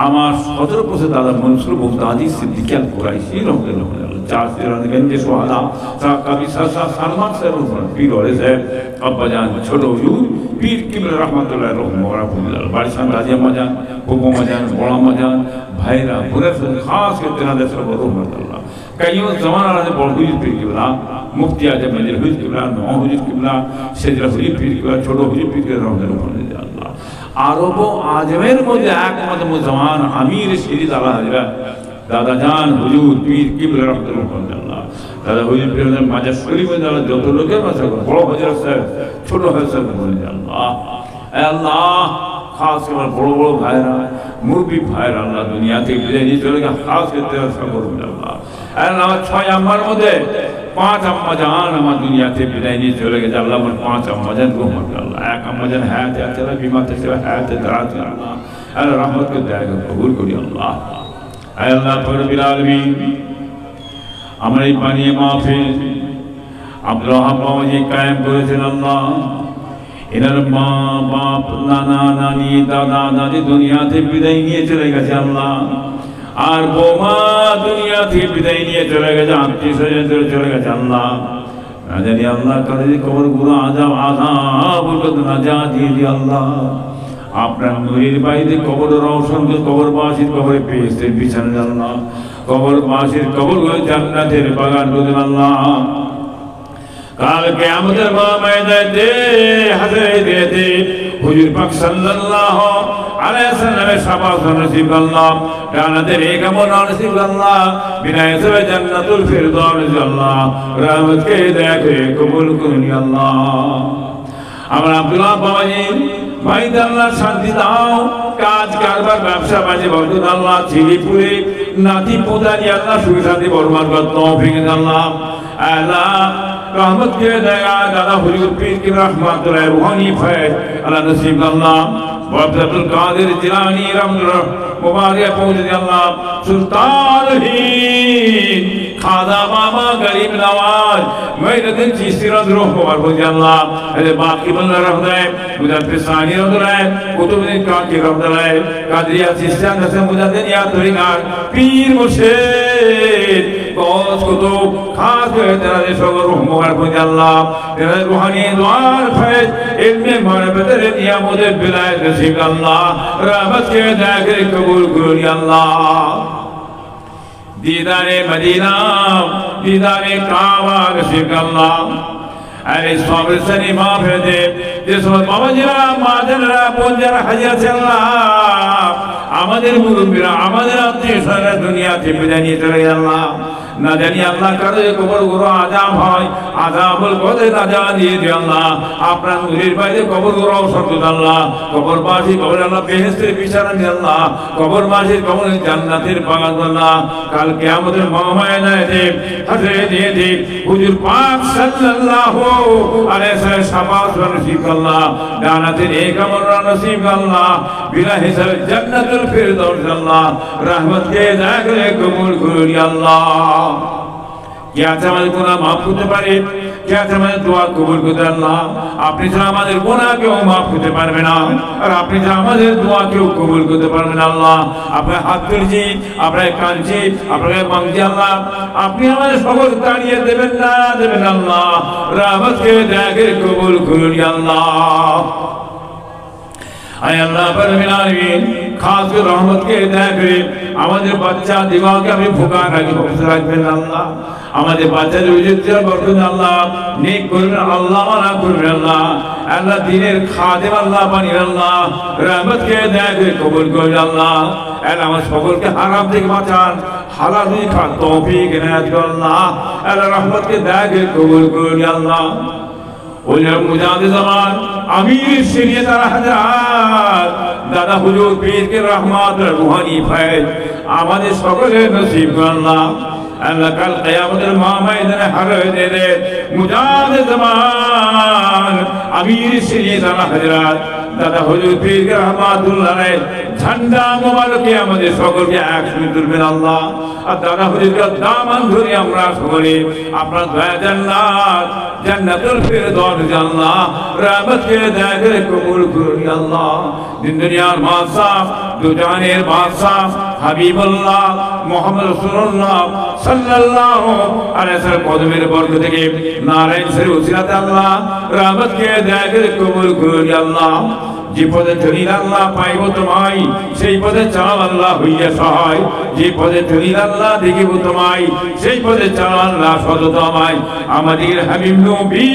আমার 17 বছর দাদা মনসুর বগদাদি সিদ্দিক আল কুরাইশি রহমাতুল্লাহ, 4 সিরাজগঞ্জে সোহাদা সাকাবি সাসা সালমান সাহেব পীর ওরে সাহেব আব্বাজান ছোট হুজুর পীর কিবলা রহমাতুল্লাহ রহমাতুল্লাহ, বারিশান রাজি আম্মাজান ফুপু আম্মাজান বড় আম্মাজান ভাইরা পুরা খাস করে তেনাদের সব রহমাতুল্লাহ। কাইয়ো জামানা রাজে বড় হুজুর পীর কিবলা, মুফতি আজম মেজর হুজুর কিবলা, নওয়াব হুজুর কিবলা, সেজরা হুজুর পীর কিবলা, ছোট হুজুর পীর কিবলা রহমাতুল্লাহ। আল্লাহ আরব ও আজমের মধ্যে একমাত্র মুসলমান আমির শরীফ আলা হযরত দাদা জান হুজুর পীর কিবলা রহমাতুল্লাহ, দাদা হুজুর পীর মাজার শরীফে যারা যত লোকের মাঝে বড় হযরত সাহেব ছোট হযরত বলে আল্লাহ আল্লাহ খাস করে বড় বড় ভাইরা মুরব্বি ভাইরা আল্লাহ দুনিয়া থেকে বিদায় নিয়ে চলে গেছে, খাস করে তেরা সবর আল্লাহ আল্লাহ 6 আম্মার মধ্যে 5 আম্মা জান আমার দুনিয়া থেকে বিদায় নিয়ে চলে গেছে আল্লাহ, আমার 5 আম্মা জান রহমাতুল্লাহ, 1 আম্মা জান হায়াত আছে বিমা থেকে হায়াত দারাজ আল্লাহ আল্লাহ রহমত করে দয়া করে কবুল করি আল্লাহ। আল্লাহ রব্বুল আলামিন আমরা এই পানিয়ে মাহফিল আব্দুল ওয়াহাব বাবাজি কায়েম করেছেন আল্লাহ, এনার মা বাপ নানা নানি দাদা দাদি দুনিয়া থেকে বিদায় নিয়ে চলে গেছে আল্লাহ, আর বৌমা দুনিয়া থেকে বিদায় নিয়ে চলে গেছে, আত্মীয় স্বজন চলে গেছে আল্লাহ। না জানি আল্লাহ কাদের কবর গুলো আযাব নাজাত দিয়ে দি আল্লাহ, আপনার নূরের বাইরে কবর রওশন কবরবাসীর কবরে পেয়েছে বিছানা আল্লাহ, কবর মাসির কবরগুলো জান্নাতের বাগান করে আল্লাহ। কাল কিয়ামতের ময়দানে হাজির দিতে হুজুর পাক সাল্লাল্লাহু আলাইহি সাল্লামের শাফাআত নসিব আল্লাহ, জান্নাতের একামত নসিব আল্লাহ, বিনায়ে সবে জান্নাতুল ফিরদাউস আল্লাহ রহমতকে দেখে কবুল করুন আল্লাহ। আমরা আব্দুল্লাহ বাবাজি ভাই আল্লাহ শান্তি দাও, কাজ কারবার ব্যবসা বাণিজ্য বরকত আল্লাহ, ছিলিপুরে নাতি পোতারি আল্লাহ সুখ শান্তি বরকত তৌফিক আল্লাহ। আল্লাহ रहमत के दया दादा हुजूर पीर की रहमतुल्लाह रूहानी फैज अल्लाह नसीब अल्लाह अब्दुल कादिर जिलानी रहमतुल्लाह मुबारक पहुंच अल्लाह सुल्तान ही खादा मामा गरीब नवाज मेरे दिन चिश्तीरत रूह मुबारक पहुंच अल्लाह अरे बाकी बंदा रहमतुल्लाह मुजद्दिद सानी रहमतुल्लाह कुतुबुद्दीन काकी रहमतुल्लाह कादरिया चिश्तिया नसे मुजद्दिदिया तरीक़ात पीर मुर्शिद कौस कुतुब खास तेरा सगर रूह मुबारक पहुंच अल्लाह तेरा रूहानी द्वार फैज इल्मे मारफत नियामत विलायत नसीब अल्लाह रहमत के दाखिल कबूल करो अल्लाह। दीदारे मदीना दीदारे काबा नसीब अल्लाह। अरे सब्र से माफ दे जिस वक्त बाबाजीरा मादरा पंजरा हजिया अल्लाह আমাদের মুরব্বিরা আমাদের আত্মীয়-স্বজনরা দুনিয়া থেকে বিদায় নিয়ে চলে গেল আল্লাহ। না জানি আল্লাহ কারো কবর গুলো আযাব হয়, আযাবুল কবরে নাজাত দিয়ে দিও আল্লাহ। আপনার নূরের বাইরে কবর গুলো সরকার আল্লাহ, কবরবাসী কবর আল্লাহ বেহেশতের বিছানা দিয়ে আল্লাহ, কবরবাসীর কবরে জান্নাতের বাগান আল্লাহ। কাল কিয়ামতের ময়দানে হাজির দিয়ে দে হুজুর পাক সাল্লাল্লাহু আলাইহি ওয়াসাল্লাম শাফাআত নসিব আল্লাহ, জান্নাতের একামত নসিব আল্লাহ, বিলা হিসাব জান্নাতুল ফিরদাউস আল্লাহ रहमत के दाखिले कबूल करो अल्लाह। क्या हमारे गुनाह माफ करते पारे, क्या हमारे दुआ कबूल करते अल्लाह। আপনি ছাড়া আমাদের গুনাহ কেউ মাফ করতে পারবে না, আর আপনি ছাড়া আমাদের দোয়া কেউ কবুল করতে পারবে না আল্লাহ। আপনার হাত তুলছি, আপনার কাঁদছি, আপনাকে মাংছি আল্লাহ, আপনি আমাদের সকল তাড়িয়ে দেবেন না দেবেন আল্লাহ। रहमत के दाखिले कबूल करो अल्लाह। आय अल्लाह परमिल आलमीन खास कर रहमत के दाखिले আমাদের বাচ্চা দিমাগে আমি ভোকা রাখবেন আল্লাহ। আমাদের বাচ্চাদের উজিরতে বরকত আল্লাহ, নেক করবেন আল্লাহ, মানা করবেন আল্লাহ। আল্লাহ দিনের খাদেম আল্লাহ বানিয়ে আল্লাহ, रहमत के दाखিলে কবুল করুন আল্লাহ। আল্লাহ আমার সকলকে হারাম থেকে বাঁচান, হালাল রিজিক খাওয়ার তৌফিক এনায়েত করুন আল্লাহ। আল্লাহ रहमत के दाखিলে কবুল করুন আল্লাহ। ওয়া মুজাহিদ জামান আমির শরীয়ত হযরত দাদা হুজুর পীর কে রহমত রুহানি ফয়েজ আমাদের সকলের নসিব করুন আল্লাহ। আল্লাহ কাল কিয়ামতের ময়দানে হাজির দে দে মুজাহিদ জামান আমির শরীয়ত হযরত দাদা হুজুর পীর কে রহমাতুল্লাহ আলাইহি ঝান্ডা মোবারকে আমাদের সকলকে একসাথে তুলবেন আল্লাহ। আর দাদা হুজুরকে দামান ধরে আমরা সকলে আপনার দয়া জান্নাত জান্নাতুল ফিরদাউস আল্লাহ रहमत के दाखिले कबूल करो अल्लाह। दिन दुनियार बादशाह दो जहानेर बादशाह हबीबुल्लाह मुहम्मद रसूलुल्लाह सल्लल्लाहु अलैहि वसल्लम कदमेर बरकत থেকে নারায়ণ শরীফ উসিলাতে আল্লাহ रहमत के दाखिले कबूल करो अल्लाह। যে পদে চলিল আল্লাহ পাইব তোমায়, সেই পদে চাও আল্লাহ হইয়া সহায়। যে পদে চলিল আল্লাহ দেখিব তোমায়, সেই পদে চাও আল্লাহ সততমায়। আমাদের হাবিব নবী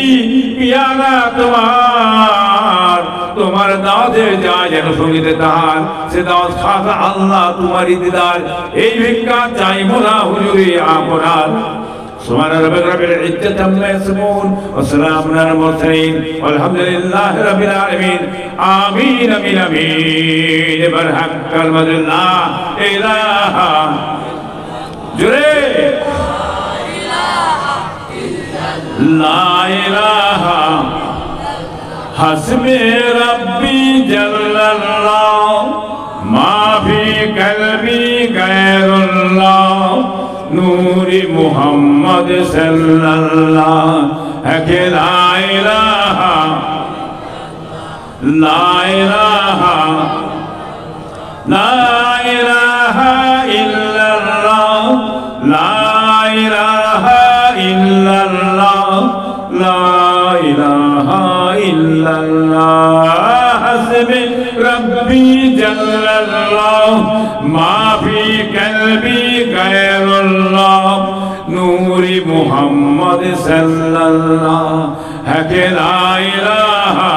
পিয়ালা তোমার, তোমার দাওয়াতে যায় যেন সঙ্গীতে তাহার, সে দাওয়াত খাতা আল্লাহ তোমারই দিদার। এই ভিক্ষা চাইব না হুজুরে আপনার। سبحان ربك رب العزة عما يصفون وسلام على المرسلين والحمد لله رب العالمين آمين آمين آمين برحق كلمة لا إله جري لا إله حسبي ربي جل الله ما في قلبي غير الله नूरी मुहम्मद सल्लल्लाहु है ला इलाहा ला इलाहा ला इलाहा इल्लल्लाह ला इलाहा इल्लल्लाह ला इलाहा इल्लल्लाह हस्बी रब्बी जल्लल्लाहु मा फी कल्बी गैर मुहम्मद सल्लल्लाहु है कि ला इलाहा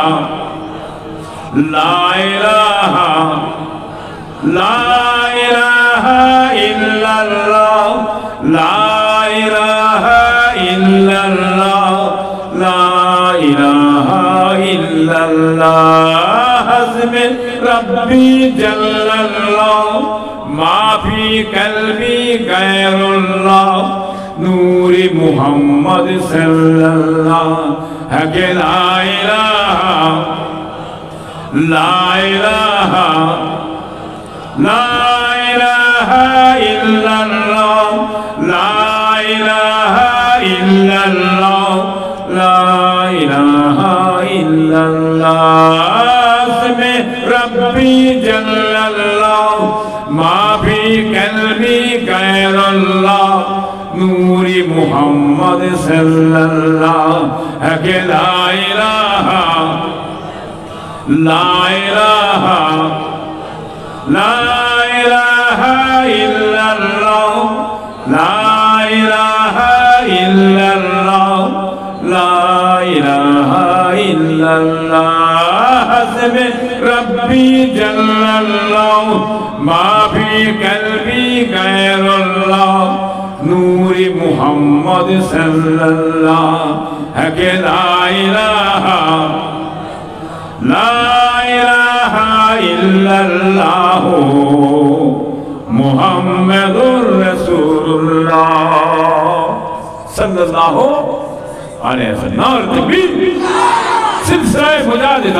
इल्लल्लाह ला इलाहा इल्लल्लाह ला इलाहा इल्लल्लाह हस्बी रब्बी जल्लल्लाह माफी कल्बी गैरुल्लाह नूरी मुहम्मद सल्लल्लाहु है कि ला इलाहा इल्लल्लाह ला इलाहा इल्लल्लाह ला इलाहा इल्लल्लाह में रब्बी जल्लल्लाह माफी कल्बी गैरुल्लाह नूरी मुहम्मद सल्लल्लाहु है कि ला इलाहा इल्लल्लाह ला इलाहा इल्लल्लाह ला इलाहा इल्लल्लाह हस्बी रब्बी जल्लल्लाहु माफी कल्बी गैरुल्लाह नूरी मुहम्मद सल्लल्लाहु है कि ला इलाहा इल्लल्लाह मुहम्मदुर रसूलुल्लाह सल्लल्लाहु अलैहि वसल्लम। तकबीर सिलसिला मुजाहिद